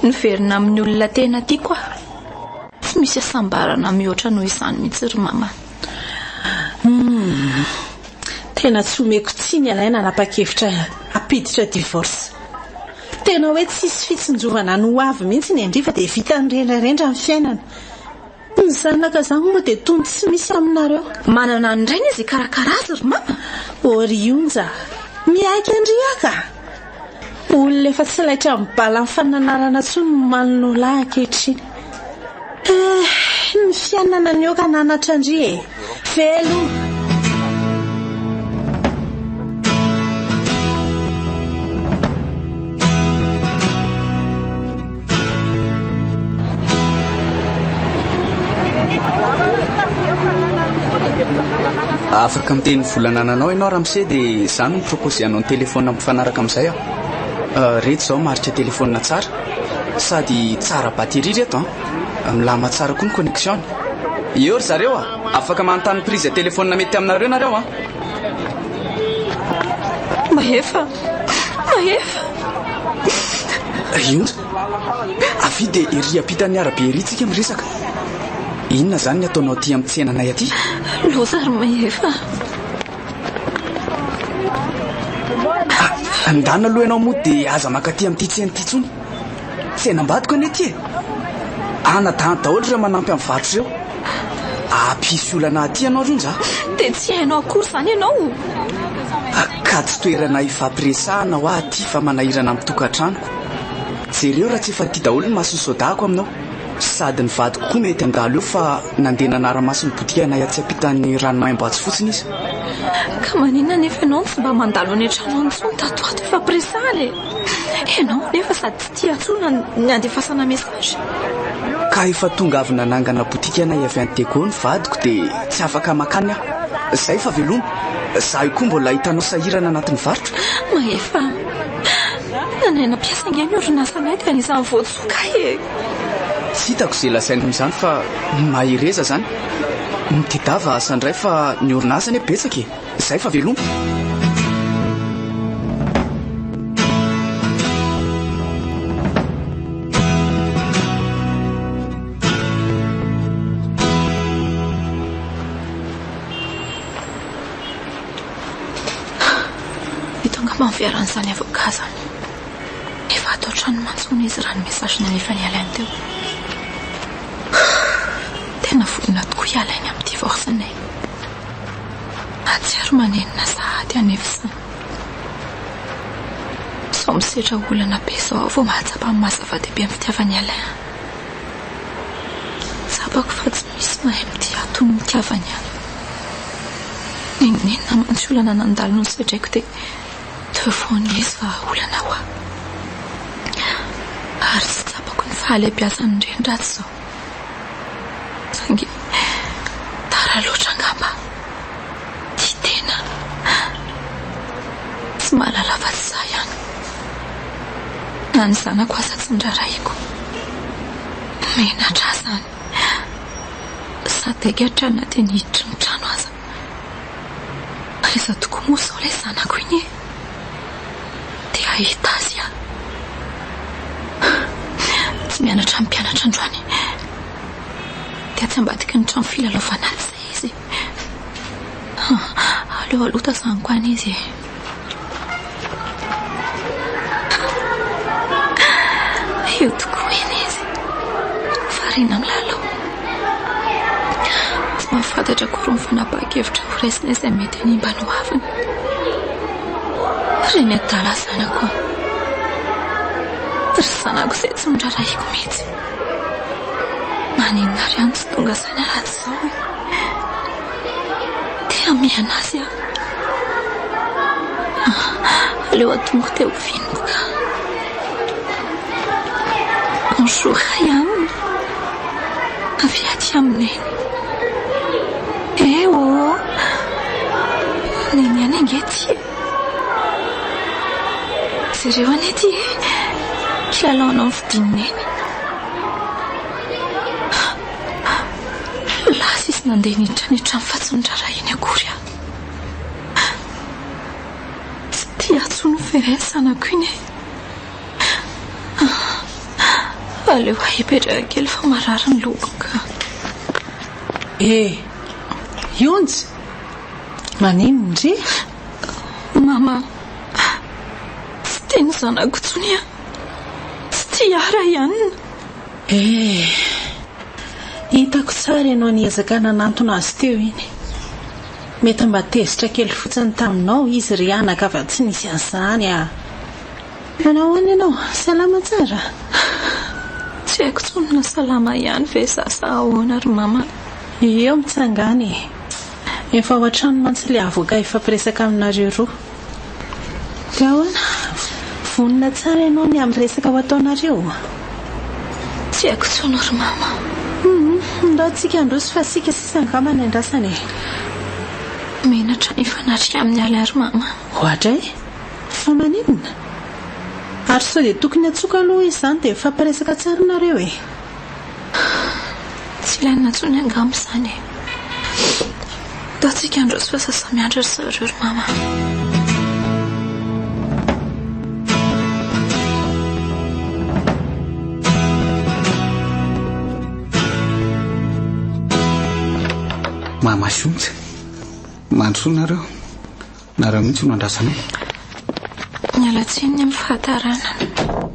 nyverina amin'ny olona tena ty koa tsy misy asambarana mihoatra noho izany mihitsy ry mama tena tsy omeko tsy ny alaina nanapa-kevitra apiditra divorce tena hoe tsisy fitsinjovana no avy mihitsy ny andrifa dia vita ny rendrarendra amin'ny fiainana ny zanaka zany moa dia tony tsy misy aminareo manana ndrainy izy karakarazy ry mama orionja miaiky andriaka olona efa tsy laitra mibala ny fananarana tsony no malonolahy ankehitriny ny fiainana ny oka nanatra andry e velo afaka miteny volanananao ianao raha mise dia izany ny proposé anao ny telefona mifanaraka amin'izay reto izao maritra telefona tsara sady tsara batery reto milama tsara koa ny connexion eo ry zareo afaka manontany prise telefona mety aminareo nareo mahefa ionja avy dia ery ampitany arabe erytsika miresaka inona zany ny ataonao ty amin'ny tsenanay aty lozary mahefa andana aloha ianao moa dia aza makaty amin'ity tsena ity tsony tsenam-badiko ane ty anadana daholo raha manampy amin'ny varotra ireo ampisy olana aty ianao rionja dia tsy hainao akory zany ianao ka tsy toerana ifampiresahana ho aty fa manahirana amin'ny tokantranoko jereo raha tsy efa ty daholo ny masosodako aminao sady ny vadiko koa mety andalo eo fa nandeha nanara-masony botika anay atsy ampitan'ny ranomaimbo-atsy fotsiny izy ka maninona nefa ianao tsy mba mandalo any an-trano antsony tatoato efa presaly ianao nefa sady tsy tia atsona ny andefasana mesazy ka efa tonga avy nanangana botika anay avy anteko ny vadiko dia tsy afaka makany izay fa veloma za io koa mbola hitanao sahirana anatin'ny varotra mahefa nanaina mpiasa ngeny orinasanay dia anisan'ny voatsoka e tsy hitako izay lasainy amin'izany fa mahereza zany mitedava asandray fa ny orinasany betsaka e izay fa veloma itonga manfiaran'izany avokazany efa atao trano mantsona izy raha ny mesazina nefa ny alainy teo tena vonina tokoa hialainy amin'ny divorcenay atsiaro manenina sahady anefisana sao misetra olana be zao vao mahatsapa amin'ny mahazava-dehibe amin'ny fitiavany alaina sabako fa tsy misy mahay mity atony mitiavany any nenina mantsy olana nandalo no sedraiko dia tevony izy fa olana hoa ary tsy tsapako ny fahalebiazany ndrendratsy zao sange tara loatra angamba ty tena tsy mahalala afa-tsy za ihany na ny zanako aza tsy ndraraiko menatra zany sady aika trana dia nihiditra ny trano aza Aiza tokoa moa izao ilay zanako iny e? Dia ahita azy aho. Tsy mianatra amin'ny mpianatra androany. Dia tsy ambadiky ny trano filalaovana izay izy. Aleo aloha tazaniko any izy e. Io tokoa eny izy. Variana milalao. Tsy mahafantatra koa ny fanapa-kevitra ho raisina izay mety hanimba no aviny. Reny adala zanako. Ry zanako izay tsy mirarahiko mihitsy. Maninona ry any tsy tonga izany ratsy izao e. Tia miana azy aho. Aleo atongo teo viniko ka. Bonjour ihany. Avy aty amineny. Neny any angety. Zareo any ety kilalaona amin'ny fidininy. Lasa izy nandeha niditra amin'ny fatsondrara iny akory aho. Tsy tia atsono fery sanako iny. Aleo hipetraka kely fa marary ny lokoka. Ionjy maninona ndry? Mama, tsy teny zanako tsony aho. Tsy tia ara ihany. Hitako tsara ianao niezaka nanantona azy teo iny. Mety mba tezitra kely fotsiny taminao izy ry anaka fa tsy nisy an'izany a. Manao ahoana ianao? Salama tsara? Tsy haiko tsony na salama ihany ve sasa ahoana ry mama. Eo mitsangany. Efa ao an-trano mantsy ilay avoaka ifampiresaka aminareo roa. Dia ahoana? Vonona tsara ianao ny amin'ny resaka ho ataonareo. Tsy haiko tsony ry mama. Ndao tsika androso fa sika sisa angambany andrasany. Menatra ifanarika amin'ny ala ry mama. Ohatra e? Fa maninona? Ary sao dia tokony atsoka aloha izany dia fampiresaka tsara nareo e. Tsy ilaina tsony angamba izany e. Ndao tsika androso fa sasa miandry ry zareo ry mama. Mahamasontsy. Mandroso nareo. Nareo mihitsy no andrasana. Miala tsiny amin'ny fahatarana.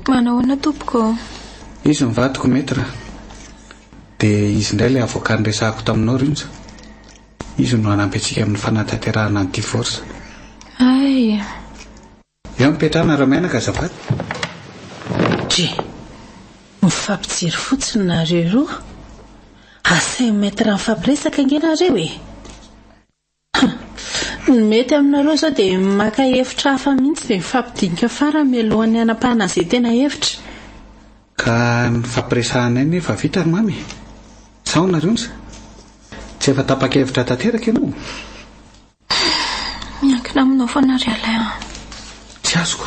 Manao ahoana tompoko? Izy mivadiko metra. Dia izy indray ilay avoaka nyresahako taminao rinja. Izy no hanampy antsika amin'ny fanatanterahana ny divorce. Ay. Eo mipetrahana raha menaka azafady. Mifampijery fotsiny nareo roa. Asay metra mifampiresaka angenareo e. Mety aminareo zao dia maka hevitra hafa mihitsy dia mifampidinika fara mialohan'ny anapahana izay tena hevitra. Ka ny fampiresahanay nefa vita ry mamy. Sao nareo nsa? Tsy efa tapa-kevitra tanteraka ianao? Miankina aminao foana ry ilay. Tsy azoko.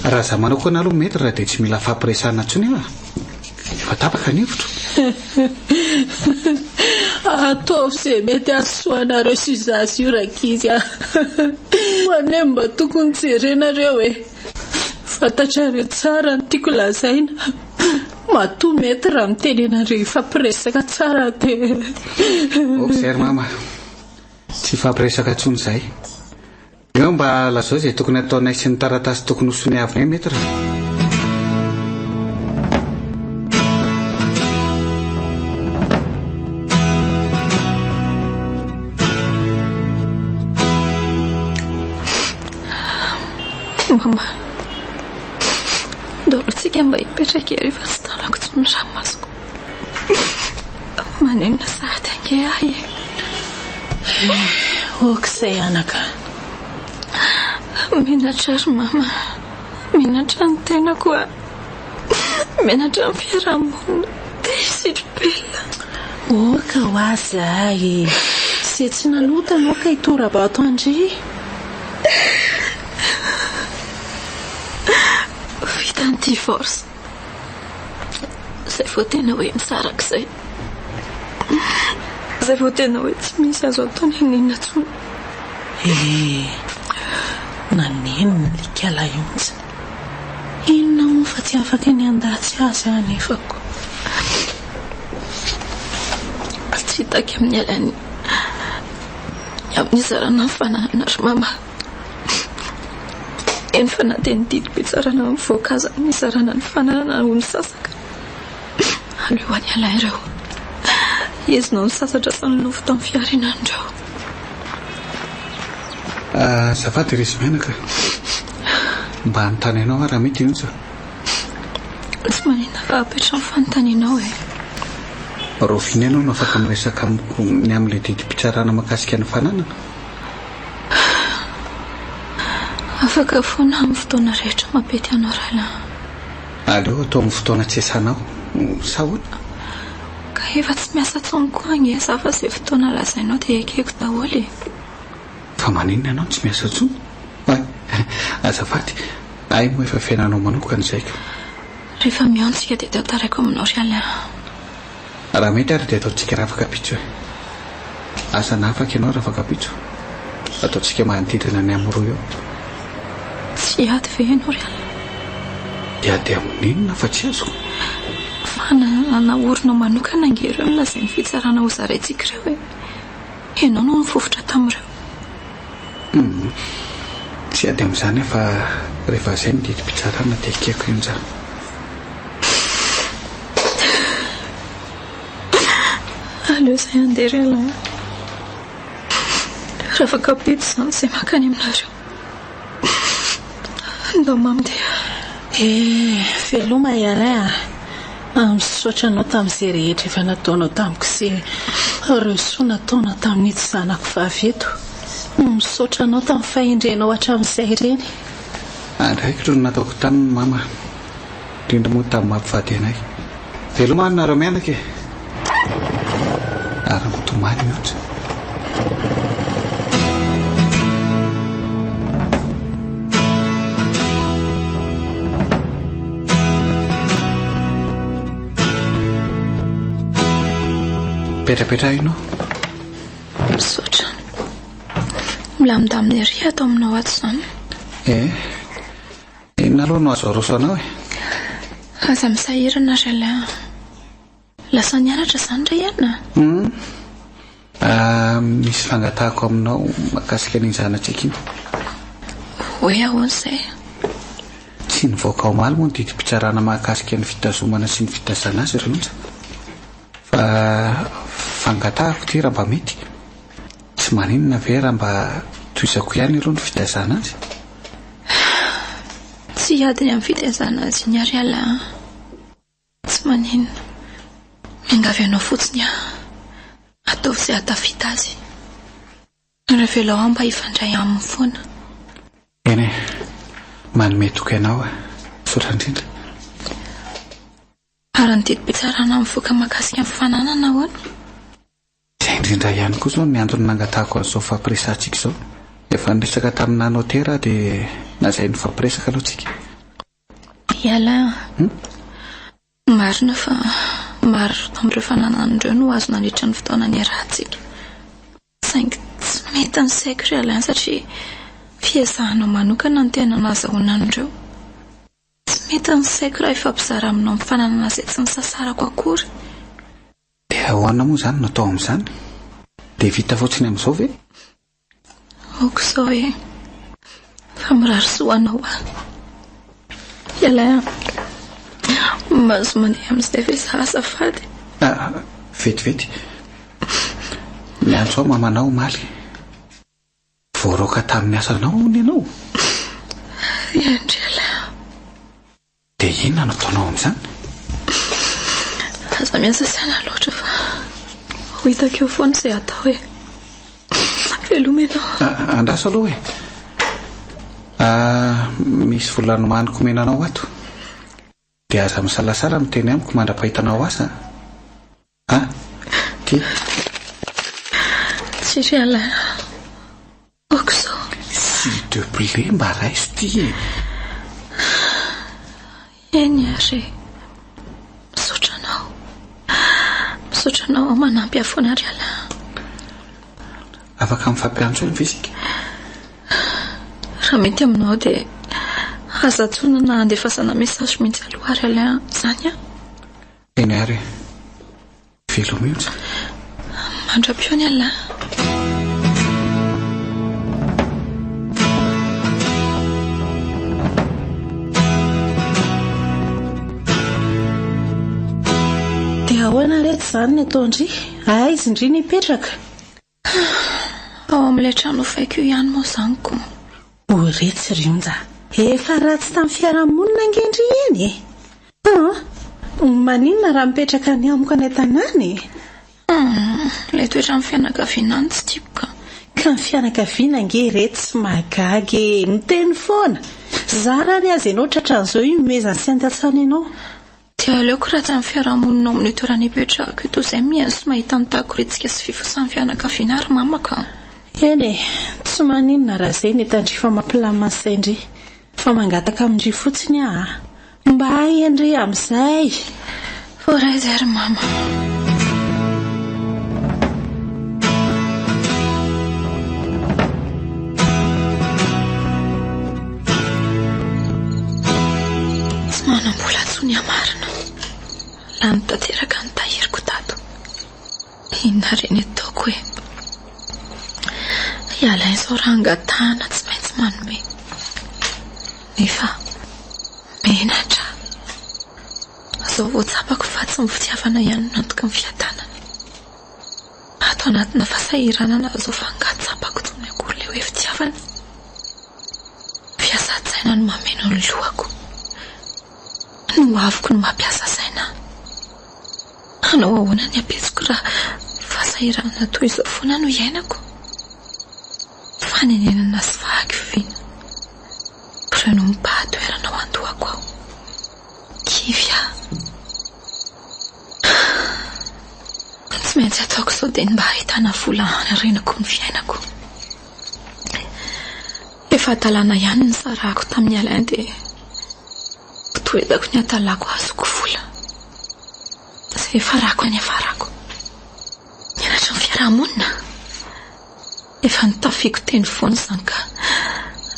Raha za manao koa analoha metra dia tsy mila fampiresahana intsony aho. Efa tapaka ny hevitro. Ataovy izay mety asoanareo sy zazy io rakizy a. Hoane mba tokony jerenareo e. Fantatrareo tsara ny tiako lazaina. Matoa mety raha mitenenareo ifampiresaka tsara dia. Izay ry mama. Tsy fampiresaka intsony izay. Eo mba lazao izay tokony ataonay sy ny taratasy tokony hosony avy nay metra. Mama, ndolo tsika mba hipetraka ery fa tsy talako tsony raha masoko. Maninona sady ange ahy e. Okizay anaka. Menatra ry mama. Menatra ny tena koa. Menatra ny fiarahamonina. Dia sitripela. Oka ho azy ahy. Izay tsy nanotana oka hitorabato andry. Vita ny divorce. Izay vao tena hoe misaraka izay. Izay vao tena hoe tsy misy azo ataony inona tsony. naneniny likala iontsy. Inona moa fa tsy afaka ny andatsy azy anefako. Tsy hitako amin'ny alany amin'ny zarana ny fananana ry mama. Eny fa nateny didim-pitsarana amin'ny voankazo ny zarana ny fananana ho ny sasaka. Alohan'ny alay ireo izy no ny sasatra sa ny lofo tamin'ny fiarinandreo. Zafady resy menaka mba hanontany ianao raha mety ionsa. Tsy manina fa apetra ny fanontanianao Rofiny ianao no afaka miresaka amiko ny amin'ilay didim-pitsarana mahakasika ny fananana. Afaka foana amin'ny fotoana rehetra mapety anao rahalahy. Aleo atao amin'ny fotoana tsy esanao sahoana. Ka efa tsy miasa tsony koa ange za fa izay fotoana lazainao dia ekeko daholo. Fa maninona ianao tsy miasa tsony? Azafady, ay moa efa fiainanao manokana izayko. Rehefa mihaontsika dia teo taraiko aminao rahalahy. Raha mety ary dia ataontsika raha afaka pitso. Asa na afaka ianao raha afaka pitso. Ataontsika manodidina ny amin'ny roa eo. Tsy ady ve ianao rahalahy? Diady amin'inona fa tsy azoko. Fa naorona manokana angereo nilazay ny fitsarana ho zaraintsika ireo ianao no nifofotra tamin'ireo. Tsy ady amin'izany fa rehefa izay ny didim-pitsarana dia ekeko ionja. Aleo izay andeha rahalahy. Raha afaka pety izany izay makany aminareo. Ndao mamy dia veloma ialay misaotra anao tamin'izay rehetra efa nataonao tamiko sy ireo soa nataonao tamin'ity zanako vavy eto. Misaotra anao tamin'ny fahendrenao hatramin'izay ireny. Andraikitro no nataoko taniny mama. Indrindra moa tamin'ny mampivady anay. Veloma nareo mianaka e. Ary mitomany mihitsy. Petrapetra ianao. Misaotra. Milamida amin'ny ry atao aminao ato izany. Inona aloha no azo aroso anao Aza misahirana rahalahy. Lasa nianatra izany ra iana? Misy fangatahako aminao mahakasika ny zanatsika iny. Hoe ahoana izay? Tsy nivoaka ao maly moa ny didim-pitsarana mahakasika ny fitazomana sy ny fitazana azy rehetra. Fa fangatahako ty raha mba mety. Tsy maninona ve raha mba toizako ihany aloha ny fitazana azy. Tsy adiny amin'ny fitazana azy iny ary ala. Tsy maninona. Miangavy anao fotsiny atao izay atafita azy. Rehefa ilao mba hifandray aminy foana. Eny manome toka ianao misaotra indrindra. Ary ny didim-pitsarana mivoaka mahakasika ny fananana ahoana? Izay indrindra ihany koa izao ny antony nangatahako an'izao fampiresantsika izao. Efa niresaka tamin'ny nanotera dia nazay ny fampiresaka aloha tsika. Iala. Marina fa maro tamin'ireo fananan'ireo no azo nandritra ny fotoana ny rahantsika. Saingy tsy mety ny saiko ry alain satria fiezahanao manokana ny tena nahazoana an'ireo. Tsy mety ny saiko raha ifampizara aminao amin'ny fananana izay tsy nisasarako akory. Dia ahoana moa izany natao amin'izany? Dia vita fotsiny amin'izao ve? Oko izao fa mirary soanao Iala mazo mandeha amin'izay ve za azafady? Vetivety. Miantso aho mamanao maly. Voaroaka tamin'ny asanao ny ianao. Iandry ala. Dia inona no ataonao amin'izany? Aza miasa sana loatra fa ho hitako eo foana izay atao veloma ianao. Andraso aloha misy volano maniko menanao ato. Dia aza misalasala miteny amiko mandra-pahitanao asa. Ty tsy ry ala. Oko izao. S'il te plaît mba raisy ty Eny ary. Misaotranao manampy afoana ry ala. Afaka mifampiantso eny fisika. raha mety aminao dia azatsonana andefasana mesazy mihitsy aloha ary alay zany a. eny ary velo mihitsy mandra-pio ny alay. dia ahoana reto izany ny ataondry izy indri nipetraka ao amin'ilay trano faiko io ihany moa izany koa. oretsy rionja efa ratsy tamin'ny fiarahamonina angendry eny maninona raha mipetraka ny amiko any tanàny ilay toetra amin'ny fianakaviana any tsy tiako ka ny fianakaviana nge reto sy magagy miteny foana zara ny azy ianao tratran'izao io mezany sy antasana ianao. dia aleoko raha tsy amin'ny fiarahamonina amin'ny toerana ipetraka io toy izay mihaino sy mahita nitakoretsika sy fifosan'ny fianakaviana ary mamaka. eny tsy maninona raha izay netandrifa mampilamina saindry fa mangataka amindry fotsiny mba endry amin'izay voaraizy ary mama. tsy manam-bola tsony amarina la nitateraka ny tahiriko tato inona reny ataoko hoe ialain'izao raha angatahana tsy maintsy manome nefa menatra zao voatsapako fa tsy mifitiavana ihany no antoka ny fiadanana ato anatina fasahiranana zao fa angatsapako toy ny akory le hoe fitiavana fiasa-tsaina no mameno ny lohako no avoko no mampiasa saina anao ahoana ny apetsiko raha fasahiranana toy izao foana no iainako fanenenana sy fahakiviana ireo no mipahatoerana ao andohako aho kivya tsy maintsy ataoko izao dia mba ahitana vola hanarenako ny fiainako efa atalana ihany ny sarako tamin'ny alain dia toedako ny atalako azoko vola izay farako any afarako mianatra ny fiarahamonina efa nitafiako teny foana izany ka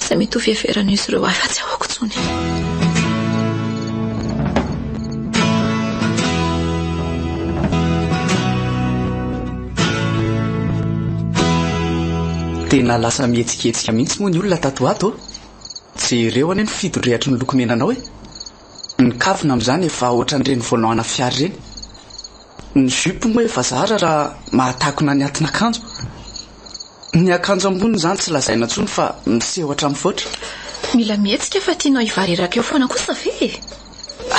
izay mety ho fiheverana izy ireo afa tsy ahoako tsony. tena lasa mihetsiketsika mihitsy moa ny olona tato ato jereo any ny fidorehatra ny lokomenanao ny kavina amin'izany efa ohatran'ireny voanaona fiary ireny ny jupe moa efa zara raha mahatakona ny atina akanjo ny akanjo amboniny izany tsy lazaina ntsony fa misehotra mifoatra mila mihetsika fa tianao hivareraka eo foana kosa ve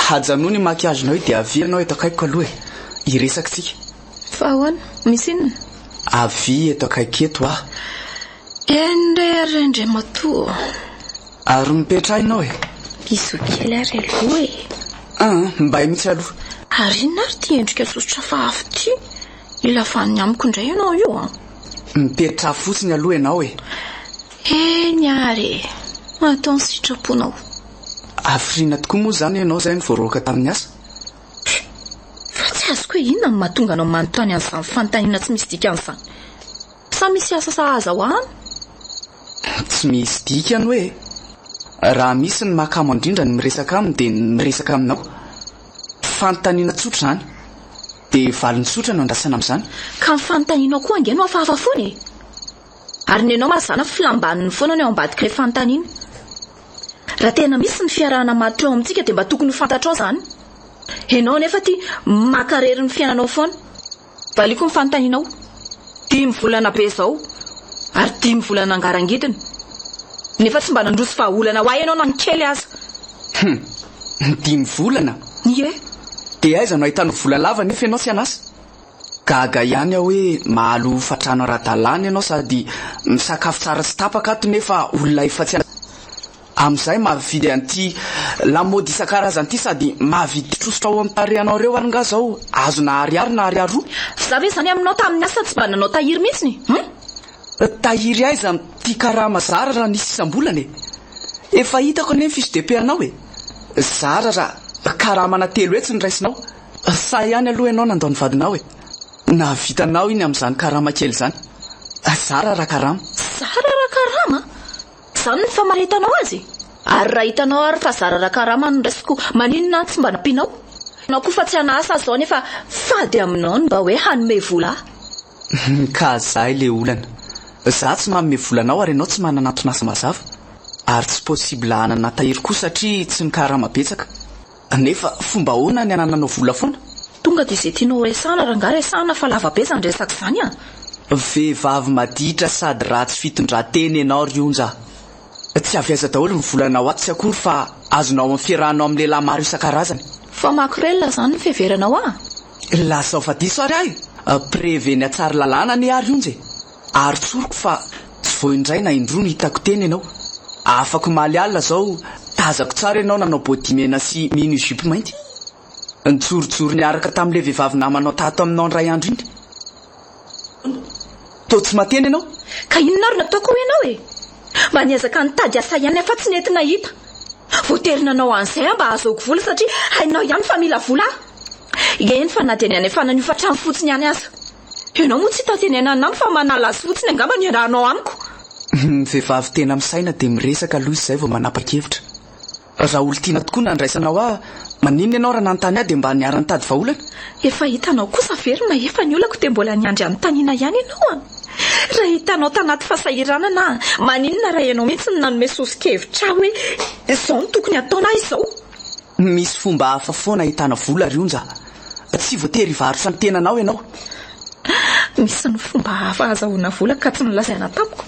hajanoa ny makiazinao dia avy anao eto akaiko aloha iresaka tsika fa ahoana misy inona avy eto akaiko eto endrendre matoa ary mipetrahinao iso kely ary aloha mbay mitsy aloha ary inona ary ty endrika sosotra fa afy ty ilafany amiko indray ianao io mipetra fotsiny aloha ianao eny ary atao ny sitraponao afrina tokoa moa zany ianao zay ny voaroaka tamin'ny asa fa tsy azoko hoe inona ny mahatonga anao manontany an'izany fanontaniana tsy misy dika an'izany sa misy asa sahaza ho any tsy misy dikany hoe raha misy ny mahakamo indrindra ny miresaka aminy dia miresaka aminao fanontaniana tsotra zany dia valiny tsotra no andrasana amin'izany ka ny fanontanianao koa angeno hafahafa foana ary ny anao mazana filambaniny foana ny ao ambadika ilay fanontaniana raha tena misy ny fiarahana matotra ao amintsika dia mba tokony ho fantatrao zany ianao nefa ty makarery ny fiainanao foana valiko ny fanontanianao 10 volana be zao ary 10 volana angarangidina nefa tsy mba nandroso fahaolana ho ahy ianao na ny kely aza 10 volana ie dia aiza no ahitano vola lava nefa ianao tsy anasa gaga ihany aho hoe mahalo fatrano ara-dalàna ianao sady misakafo tsara sy tapaka ato nefa olona efa tsy amin'izay mahavidy an'ity lamody isan-karazany ity sady mahavidy trosotra ao amin'ny tarehanao ireo ary nga zao azona ariary na ariary roa za ve zany aminao tamin'ny asa tsy mba nanao tahiry mihitsy tahiry aiza ty karama zara raha nisy isam-bolana efa hitako ane fiso-depe anao zara raha karamana telo etsy ny raisinao sa ihany aloha ianao nandao ny vadinao navitanao iny amin'izany karama kely zany zara raha karama zara raha karama Zany ny fa mahitanao azy. Ary raha hitanao ary fa zarara karama nondrasiko maninona tsy mba nampinao. Nao koa fa tsy anasa zao nefa fady aminao mba hoe hanome vola. Ka zahay le olana. Za tsy manome volanao ary ianao tsy manana antonasa mazava. Ary tsy possible hanana tahiry koa satria tsy nikarama betsaka. Nefa fomba hoana ny anananao vola foana. Tonga dia izay tianao resana rangahy resana fa lava be zany resaka izany a. Vehivavy maditra sady ratsy fitondran-teny ianao rionja. Tsy avy aiza daholo ny volanao ato tsy akory fa azonao amin'ny fiarahanao amin'ny lehilahy maro isan-karazany. Fa makrelina zany ny fiheveranao a. Lasa fa diso ary ahy. Preveny atsara lalàna ny ary onje. Ary tsoroko fa tsy vao indray na indroa no hitako teny ianao. Afaka maly alina zao tazako tsara ianao nanao bodimena sy mino zipo mainty. Nitsorijoro niaraka tamin'ilay vehivavy namanao tato aminao ndray andro iny. Tô tsy mateny ianao. Ka inona ary nataoko ianao e? Mba niezaka nitady asa ihany afa tsy nety nahita. Voaterinanao an'izay mba ahazoako vola satria hainao ihany fa mila vola. Eny fa na dia ny any efa naniofatrano fotsiny ihany aza. Ianao moa tsy tatenenana amiko fa manala azy fotsiny angamba ny iarahanao amiko. Vehivavy tena misaina dia miresaka aloha izay vao manapa-kevitra. Raha olo tiana tokoa nandraisanao maninona ianao raha nanontany ahy dia mba niarany tady vaholana. Efa hitanao kosa very mahefa ny olako dia mbola niandry amin'ny taniana ihany ianao a. Raha hitanao tanaty fasahiranana maninona raha ianao mihitsy nanome sosi-kevitra hoe izao no tokony ataonao izao. Misy fomba hafa foana hitana vola rionja. Tsy voatery varotra ny tenanao ianao. Misy ny fomba hafa azahoana vola ka tsy nolazaina tamiko.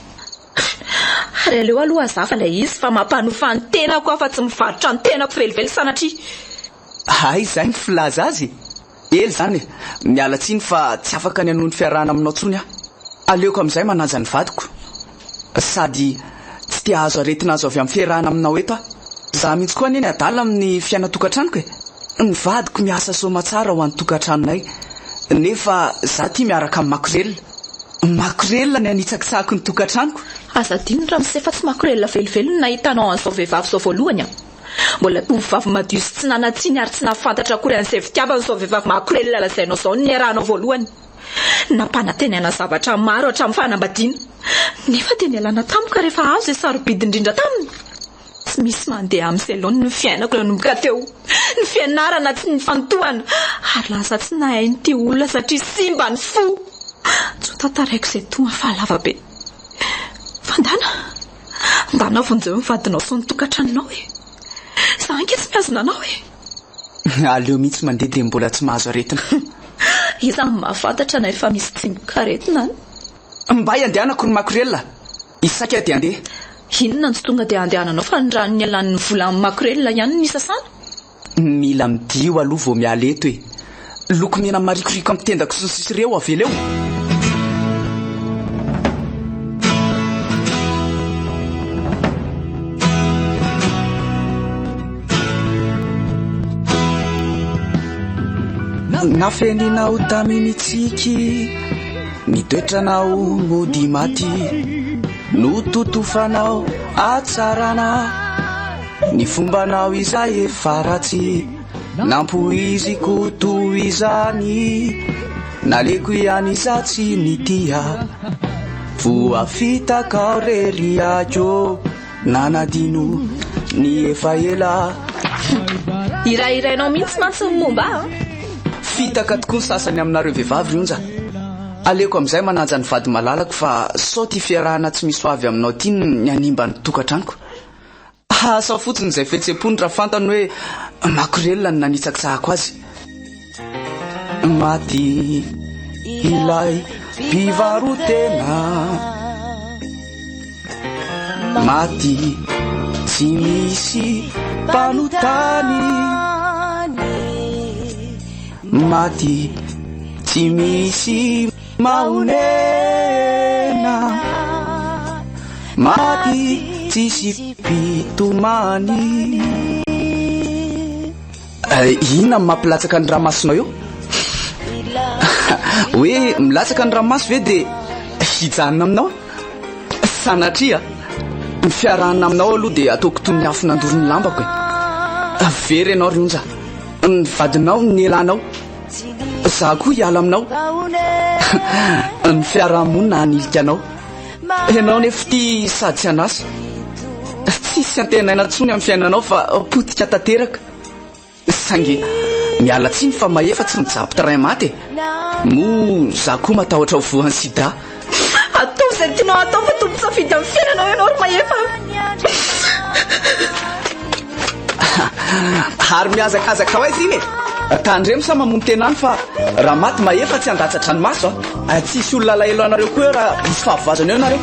Ary aleo aloha azafa ilay izy fa mampanofa ny tenako afa tsy mivarotra ny tenako velively sanatria. Hay izay ny filaza azy. Ely zany miala tsiny fa tsy afaka ny anohy ny fiarahana aminao tsony aho. Aleoko amin'izay manaja ny vadiko. Sady tsy tia azo aretina azo avy amin'ny fiarahana aminao eto aho. Za mihitsy koa neny adala amin'ny fiainatokantranoko e. Ny vadiko miasa soma tsara ho an'ny tokantranonay. Nefa za tia miaraka amin'ny makrelina. Makrelina ny anitsakisako ny tokantranoko. Aza dino raha misefa tsy makrelina velively nahitanao an'izao vehivavy izao voalohany a. Mbola tovovavy madio sy tsy nanatsiny ary tsy nahafantatra akory an'izay fitiavana izao vehivavy makrelina lazainao izao ny iarahanao voalohany. Nampanantenana zavatra maro hatramin'ny fanambadiana. Nefa dia nialana tamiko rehefa azo izay sarobidy indrindra taminy. Tsy misy mandeha amin'ny salon ny fiainako nanomboka teo. Ny fianarana tsy ny fantohana. Ary lasa tsy nahay nyity olona satria simba ny fo. Tsy tantaraiko izay toa fa lava be. Ndana vonjeo mivadinao sy ny tokantranonao e. Za anke tsy miazona anao e. Aleo mihitsy mandeha dia mbola tsy mahazo aretina. Iza mahafantatra na efa misy tsimboka aretina. Mba handehanako ny makrelina. Isaka dia handeha. Inona ny tsy tonga dia handehananao fa ny rano ny alan'ny vola amin'ny makrelina ihany ny sasana. Mila midio aloha vao miala eto e. Loko mena marikoriko amin'ny tendako sy ny sisy ireo aveleo. Nafeninao taminitsiki nitoetranao mody maty nototofanao atsarana ny fombanao izay efa ratsy nampoiziko toy izany naleko ihany izatsy ny tia voafitaka rery akio nanadino ny efa ela. Irairainao mihitsy mantsy ny momba fitaka tokoa ny sasany aminareo vehivavy rionja. Aleoko amin'izay manaja ny vady malalako fa sao ty fiarahana tsy misy hoavy aminao ty ny animba ny tokantranoko. Asa fotsiny izay fetsepony raha fantany hoe makrelina ny nanitsakisahako azy. Maty ilay mpivarotena, maty tsy misy mpanotany, maty tsy misy maonena, maty tsisy mpitomany. Inona mampilatsaka ny ramasinao eo? Hoe milatsaka ny ramaso ve dia hijanona aminao? Sanatria ny fiarahana aminao aloha dia ataoko toy ny afo nandoro ny lambako e. Very ianao rionja, ny vadinao ny elanao, za koa hiala aminao. Ny fiarahamonina hanilika anao. Ianao nefa ty sady tsy anasa. tsisy antenaina ntsony amin'ny fiainanao fa potika tanteraka. Sangy miala tsiny fa maefa tsy mijabo train maty mo za koa matahotra ho voan'ny sida. Atao izay tianao atao fa tombo safidy amin'ny fiainanao ianao ry maefa. Ary miazakazaka ho aiza iny tandremo sa mamono tena any fa raha maty maefa tsy andatsatra ny maso tsisy olona lahelo anareo koa eo raha misy fahavazana eo nareo.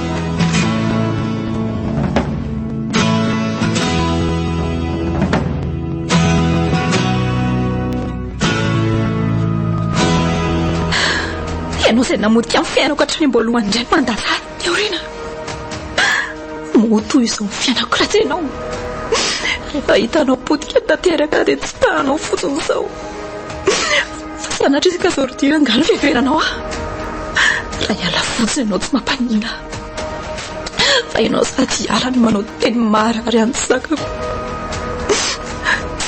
Ianao izay namotika amin'ny fiainako hatrany am-boalohany indray mandala teorina motoy izao ny fiainako raha tsy ianao. Rehefa hitanao potika tanteraka dia tsy tahanao fotsiny izao fa sanatrisaka zorodiana angano fiheveranao raha hiala fotsiny ianao tsy mampanina fa ianao sady hiala no manao teny marary any sakako.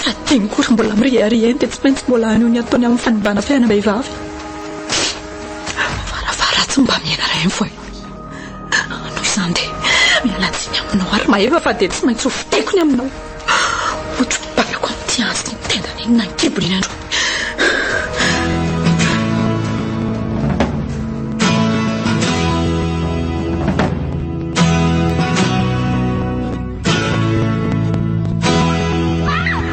Raha teny kory mbola mirihary eny dia tsy maintsy mbola anio ny ataony amin'ny fanimbana fiainam-behivavy. Varavara tsy mba miaina ray foy noho izany dia miala tsiny aminao ary maefa fa dia tsy maintsy ho fitekony aminao. Otro bakako amin'ny tianzy ny tendana iny na nykiboriana andro.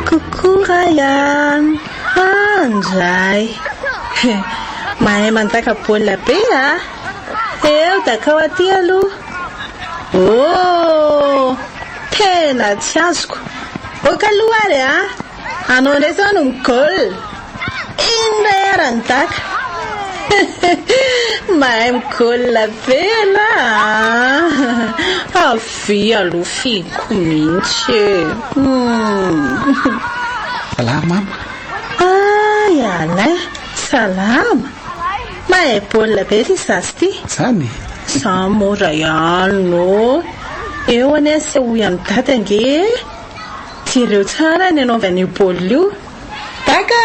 Kokora ihany andray mahay mandaka baolina be eo daka ao aty aloha. Tena tsy azoko oka aloha ary anao indray zao no migol indray arany daka. Mahay migolina be avy aloha fiko mihitsy. Salama mama. Ialay salama. Mahay baolina be ty sasy ty. Zany sa mora ihany no eo any se hoy amin'ny data nge tireo tsara ny anaovany baolina io daka.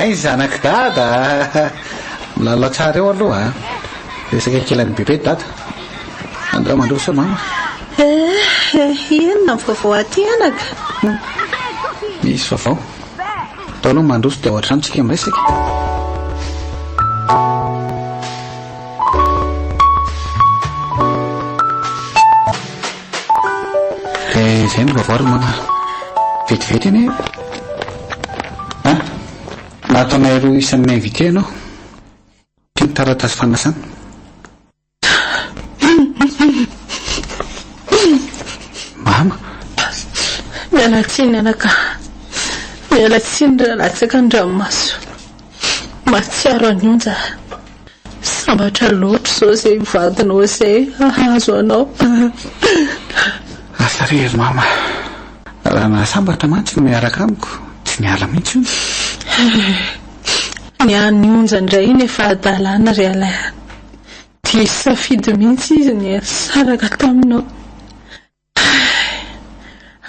mahay zanaka dada milalao tsara eo aloha resaka kelany bebe dada andra mandroso mama. Inona vaovao aty anaka? Misy vaovao ataonao mandroso dia ohatrano tsika miresaka. Izay ny vaovao ry mama vetivety eny nataonay roa isan'ny invité ianao tia ny taratasy fanasana. Mama miala tsiny anaka miala tsiny raha latsaka an-dranomaso matsiaro anyonja sambatra loatra zao izay vadinao izay hahazoanao. Asarery mama raha nasambatra mantsy no miaraka amiko tsy niala mihitsy io. Ny anyonja indray iny efa adalana ry alay dia safidy mihitsy izy ny saraka taminao.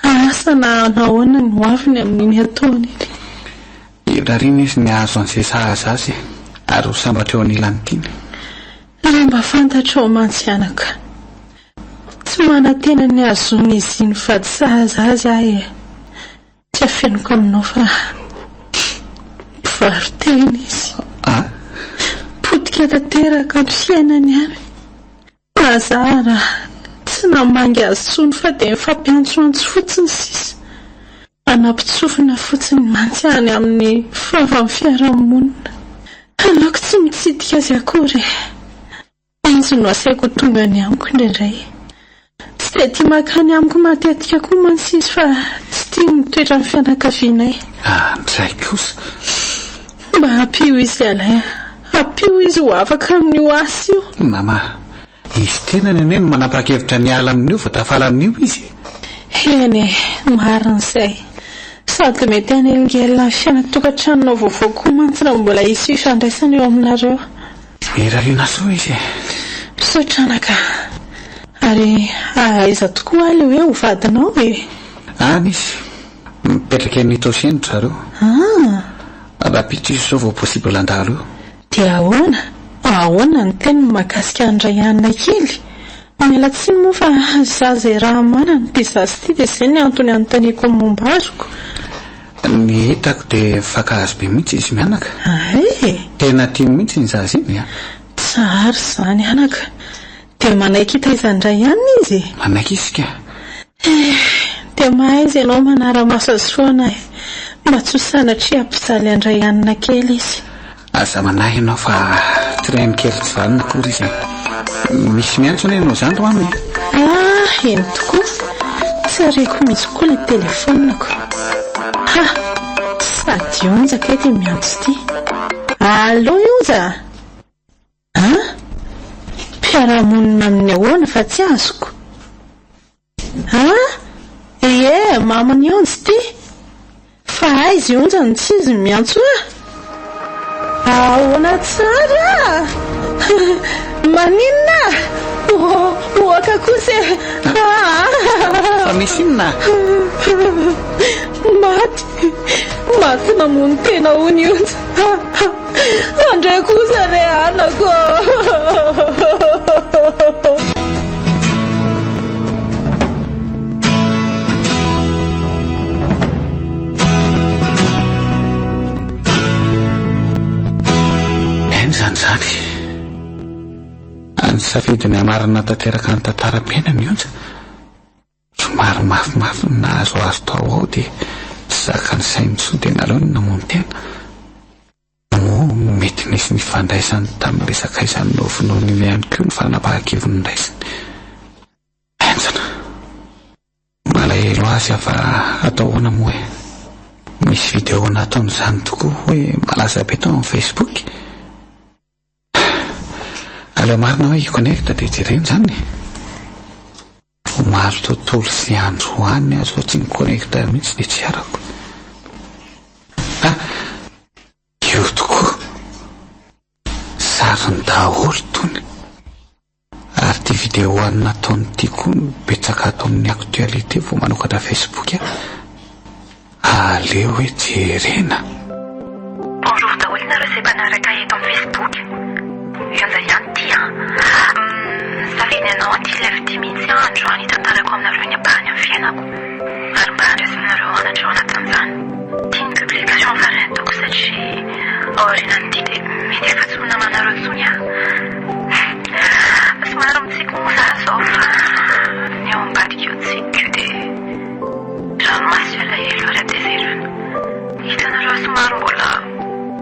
Asa na nahoana ny hoaviny amin'iny ataony iny. Irarina izy nihazo an'izay sahazazy ary ho sambatra eo anilany tiany. Raha mba fantatrao mantsy anaka tsy manantena ny azony izy iny fa tsy sahazazy ahy tsy afenoko aminao fa mpivaroteny izy potika tanteraka ny fiainany any. Mazara tsy namangy azy tsony fa dia mifampiantsoantso fotsiny sisa anampitsofina fotsiny mantsy any amin'ny fava ny fiarahamonina. Anaoko tsy mitsidika azy akory izy no asaiko tonga ny amiko indraindray. Tsy dia tia makany amiko matetika koa mantsy izy fa tsy tia mitoetra ny fianakavianay. Ndray kosa mba hampio izy alay hampio izy ho afaka amin'io asy io. Mama izy tena ny no manapakevitra ny ala amin'io fa tafala amin'io izy. Eny marin'izay sady mety anelingela ny fiainatokantranonao vaovao koa mantsy raha mbola isy fifandraisana eo aminareo. Erariana soa izy misotranaka ary aiza tokoa aleo eo vadinao any izy mipetraka ny tosenitra zareo raha pitso izy zao vao possible andalo eo. Dia ahoana ny teny makasika andray anina kely mialatsiny moa fa za zay raha manana dia za sy tia dia izay ny antony anontaniako ny momba azoko. Ny hitako dia fakahazo be mihitsy izy mianaka. Tena tia mihitsy ny zaza iny a. Tsara izany anaka. Dia manaiky hitaizandray ihany izy. Manaiky izy ka. Dia mahay izy ianao manara-maso azy foana e. Mba tsy ho sanatria hampijaly andray anina kely izy. Aza manahy ianao fa tirany kely tsy valina kory izy. Misy miantsona ianao zany ro aminy. Eny tokoa. Tsy areko misy koa ilay telefonako. Sady onja kay dia miantso ity. Allo onja. Mpiara-monina amin'ny ahoana fa tsy azoko. Mamany onja ity. Fa aizy onja ny tsy izy miantso ahoana tsara. Maninona? Oaka kosa. Fa misy inona? Maty namono tena hony onja. Andray kosa ray anako. Zany any safidy ny amarana tanteraka ny tantaram-pena mionja somary mafimafy nahazoazo tao ao dia zaka ny sainy sodena aleo ny namono tena mety nisy nifandraisany tamin'ny resaka izany novonohony ihany koa ny fanapahakeviny ndraisiny enjana malahelo azy afa atao hoana moa misy video nataon'izany tokoa hoe malaza be tao amin'ny Facebook. Aleo marina hoe hiconnecta dia jereny zany maro tontolo sy andro hoany azo tsy miconnecta mihitsy dia tsy arako. Io tokoa sariny daholo tony ary ty video hoany nataony ty koa betsaka ato amin'ny actualité vao manokatra Facebook aleo hoe jerena. Bonjour daholo nareo izay manaraka eto amin'ny Facebook. Ianza ihany ty safidy ianao aty lefy mihitsy andro any tantarako aminareo ny ampahany amin'ny fiainako ary mba andraisanareo anatra ao anatin'izany. Tiany publication farany ataoko satria aorianan'ity dia mety efa tsy ho namanareo intsony somary mitsiko moa za zao fa ny ao ambadika eo tsiko dia ranomasy alahelo ary adezerana. Hitanareo somary mbola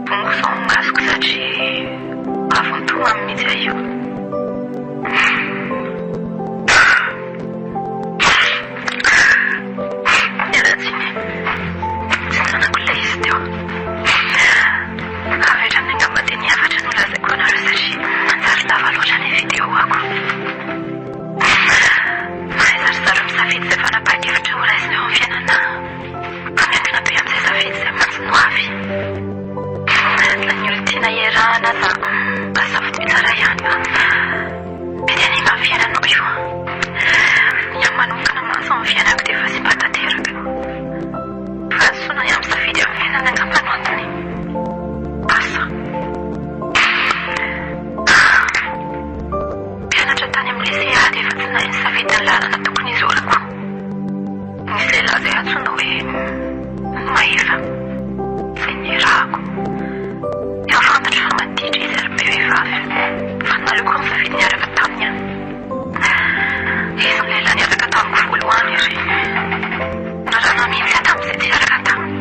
bongo zao masoko satria avantolo amin'ny mihitsy io. Mialatsiny tsy nanako ilay izy teo avy hatramin'ny angamba dia niavatra no lazaiko anareo satria manjary lava loatra ny video ako. Mahaizarozareo misafidy izay fanapahakevitra ho raisina eo amin'ny fiainana ka miankina be amin'izay safidy izay mantsy no avy ny olo tiana iarahana za safidy tsara ihany mety anima amin'ny fiainanao io. Ny amin'ny manokana mantsy amin'ny fiainako dia efa sy mba tanteraka fa sona ny amin'ny safidy amin'ny fiainana angambano antony basa mpianatra tany amin'ny lyseady efa tsy nahay ny safidy ny lalana tokony izorako. Nisy lehilahy izay antsoina hoe Mahefa izay nirahako. Efa fantatra fa maditra izy ary be vehivavy fa naleo koa misafidy niaraka taminy any. Izy ny lehilahy niaraka tamiko voalohany ary narana mihitsy tamin'izay tsy araka taminy.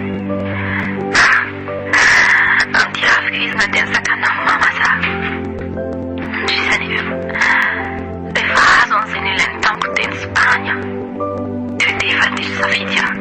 Antiavika izy na dia nisakana amin'ny mama za. Ndrisany rehefa azo an'izay ny ilainy tamiko teny Spanya dia efa nisy safidy aho.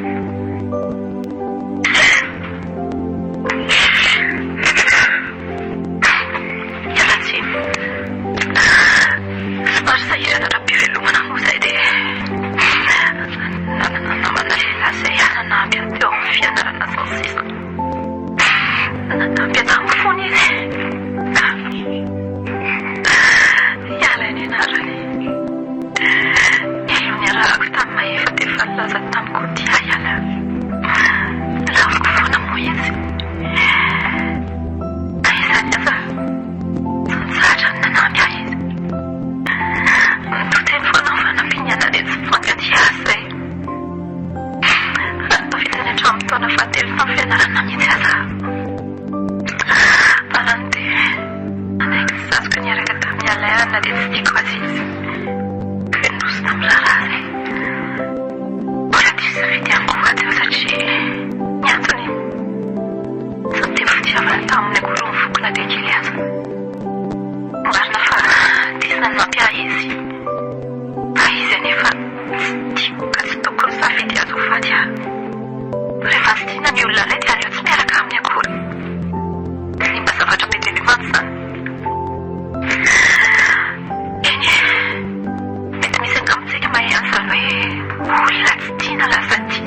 olona tsy tiana lazaty.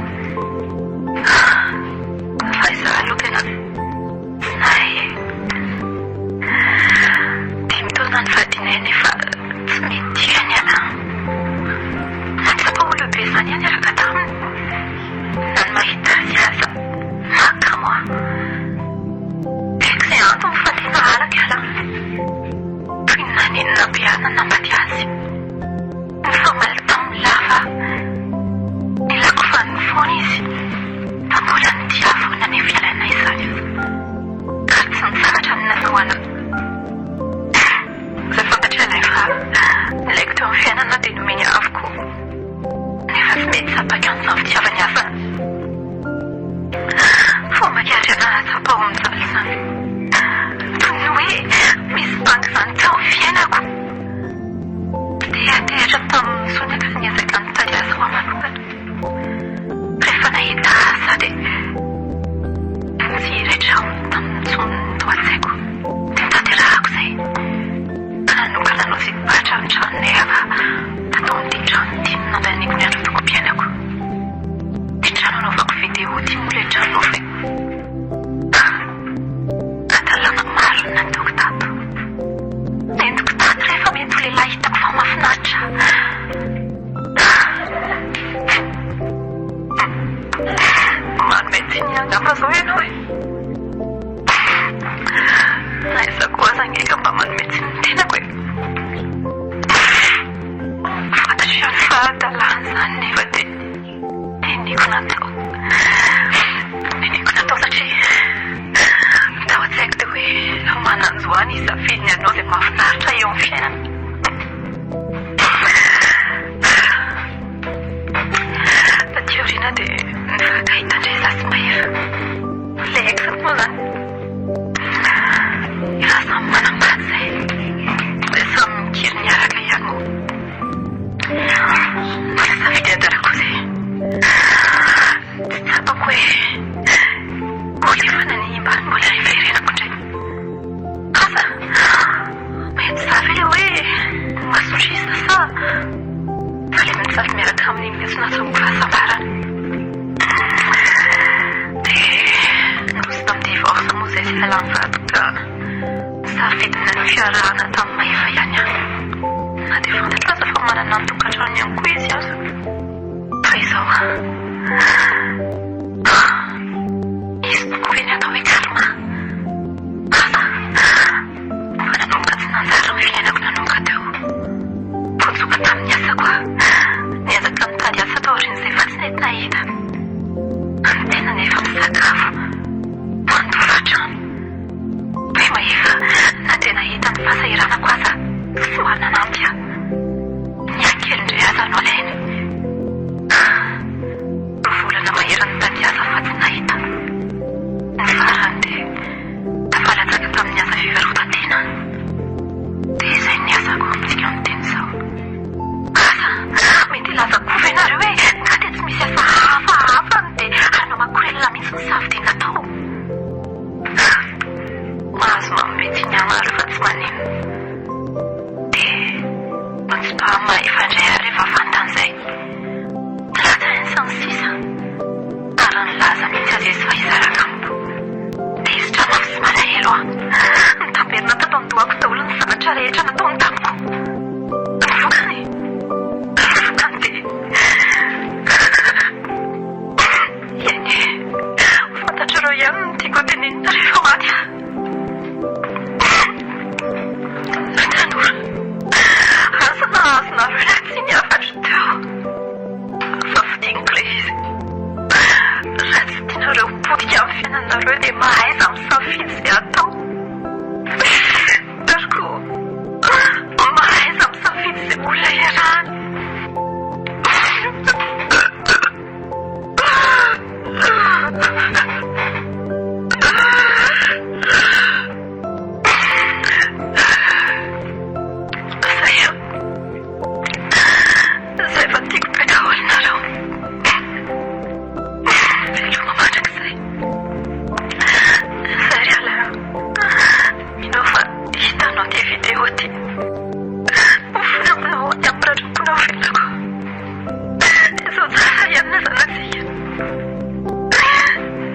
Fa izaho aloha tena tsy nahay e. Dia mitozona ny vadinay nefa tsy mety any ala. Natsapa olobe izany any araka taminy. Na ny mahita azy aza maka moa. Dia izay antony fa tena alaka ala. Toy ny naninona beana nambady azy. Ny famaly tamin'ny lava. Ilako fa ny foana izy. Fa mbola ny diavona ny fialana izany. Ka tsy nitsaratra ny nasoana. Izay fantatra ilay fa ilaiko teo amin'ny fiainana dia nomeny avoko. Nefa tsy mety sapaka an'izany fitiavany hafa. Fomba makihatra nahatsapa ao amin'ny zaly izany. Toy ny hoe misy banky izany tao amin'ny fiainako. Dia atehatra tamin'ny sonaka ny ezaka nitady azy ho amanokana. Rehefa nahita asa dia tsy iretra tamin'ny tsonony toatsaiko. Dia tanterahako izay. Nanokana no zipatra ny tranonay ava atao amin'ity trano ity nandaniko ny andro toko-piainako. Dia trano anaovako video ity moa ilay trano ove. Adalana maro ny nandoko tato. Nendoko tato rehefa mety ho lehilahy hitako fa mahafinaritra. Manome tsiny angamba zao ianao e. Naizako aza angeka mba manome tsiny ny tenako e. Fantatro ihany fa adalana izany nefa dia eniko natao. Eniko natao satria tao an-tsaiko dia hoe mananjoany isafidiny anao izay mahafinaritra eo amin'ny fiainana. Taty aoriana dia nifaka hitan-dreza sy mahefa. Ilay eksako moa izany. Efa samy manambady izay. Dia samy mikiry niaraka ihany moa. Mbola safidy adarako izay. Tsy tsapako hoe olefana ny mba mbola hiverenako indray. Asa mety zavy ilay hoe masotrisa sa fa ilay mitsavy miaraka amin'ny mihitsy natsongo fahasambarana. Dia nosy tamin'ny divorce moa izay sy lalany vadoka safidina ny fiarahana tamin'ny mahefa ihany any. Na dia fantatro aza fa manana ny tokantrano ihany koa izy aza. Fa izao izy toko hoe ny atao hoe karma. Asa fa nanomboka tsy nanjara ny fiainako nanomboka teo. Voatsoka tamin'ny asa koa. Niezaka nitady asa tao aorian'izay fa tsy nety nahita. Ny tena nefa misakafo mandovatrano. Hoe mahefa na tena hita ny fahasahiranako aza tsy mananampy aho. Ny ankely indray aza no alainy. Volana maherana tany asa fa tsy nahita. Ny farany dia tafalatsaka tamin'ny asa fivarotantena. Dia izay ny asako amintsika amin'ny teny izao. Asa mety lazako venareo hoe ka dia tsy misy asa hafa dia hanao makorelona mihitsy ny safidy natao. Mahazo mamety ny amaro fa tsy manino. Dia tsy mba mahefa indray ary rehefa fantan'izay. Lazainy sy ny sisa. Ary ny laza mihitsy azy izy fa izaraka amiko. Dia izy trano avy sy malahelo aho. Nitamberina tato ny dohako daholo ny zavatra rehetra nataony tamiko. Ny vokany dia eny fantatrareo ihany ny tiako tenenina rehefa maty aho. Tanora asa nahazonareo ilay tsy ny afatra teo. Fa fidiniko ilay izy. Raha tsy tianareo potika amin'ny fiainanareo dia mahaiza misafidy izay atao. Ariko mahaiza misafidy izay olona iarahany. Zay fa tiako peka olonareo. Veloma mandrakizay. Zay ry ala fanahirazanatsika.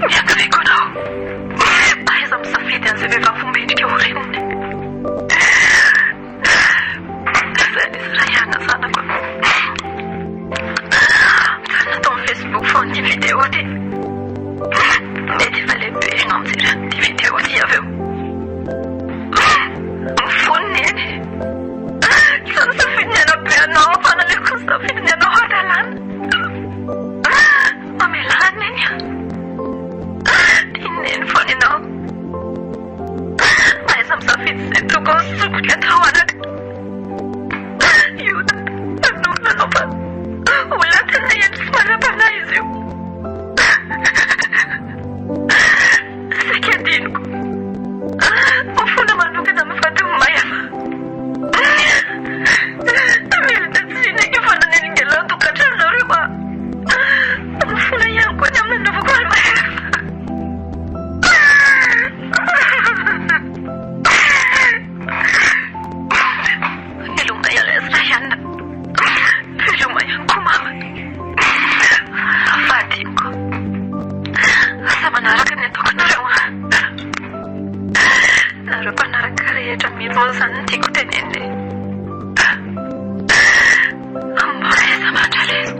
Miankaviko anao. Aiza misafidy an'izay vehivavy fomendrika ho reniny. Izay nisy Rayana zanako. Mijanona tao amin'ny Facebook foana ny vidéo ty. Mety efa lehibe ianao mijery an'ity vidéo ty avy eo. Mifoniny eny. Tsy nisafidiny anao be anao fa naleko nisafidiny anao hadalana. Mamelana eny a. Tianeny foana ianao. Aiza misafidy izay tokony sokotra atao anaka. Io tanora anao fa olona tena eny sy marabana izy io. Saika adinoko. Mifona manokana mifady mayafa. Milina tsy nenge fananeningela tokantrano fa mifona ihany koa ny amin'ny novako mayafa. Milonga ialesy Rayana. Milonga ihany koa mama. Fadimiko. Asa manaraka ny ataoko nareo. Nareo mpanaraka rehetra milozany ny tiako tenene. Amboreza mandraleza.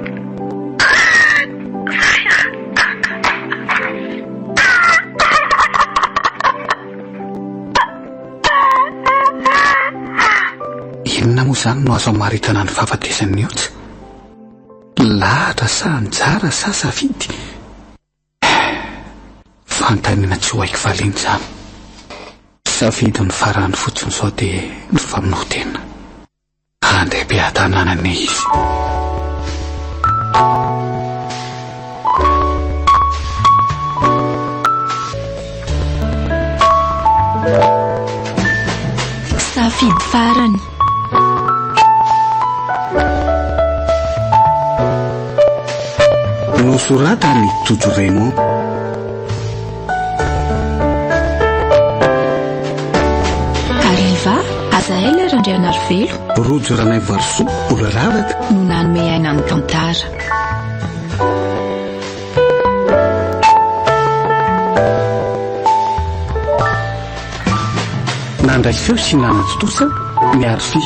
Inona moa izany no azo amaritana ny fahafatesany iotsy? Lahatra sa anjara sa safidy? Fanontaniana tsy ho haiko valiana izany. Safidy ny farany fotsiny sao dia ny famonohitena. Andeha be an-tanànany izy. Safidy farany. Nosoratany Tojo Raymond. Ariva azaela randrianary velo. Rojo ranay varosoa bola ravaka. No nanome aina amin'ny Tantara. Nandray feo sy nanantotosa miaro fi.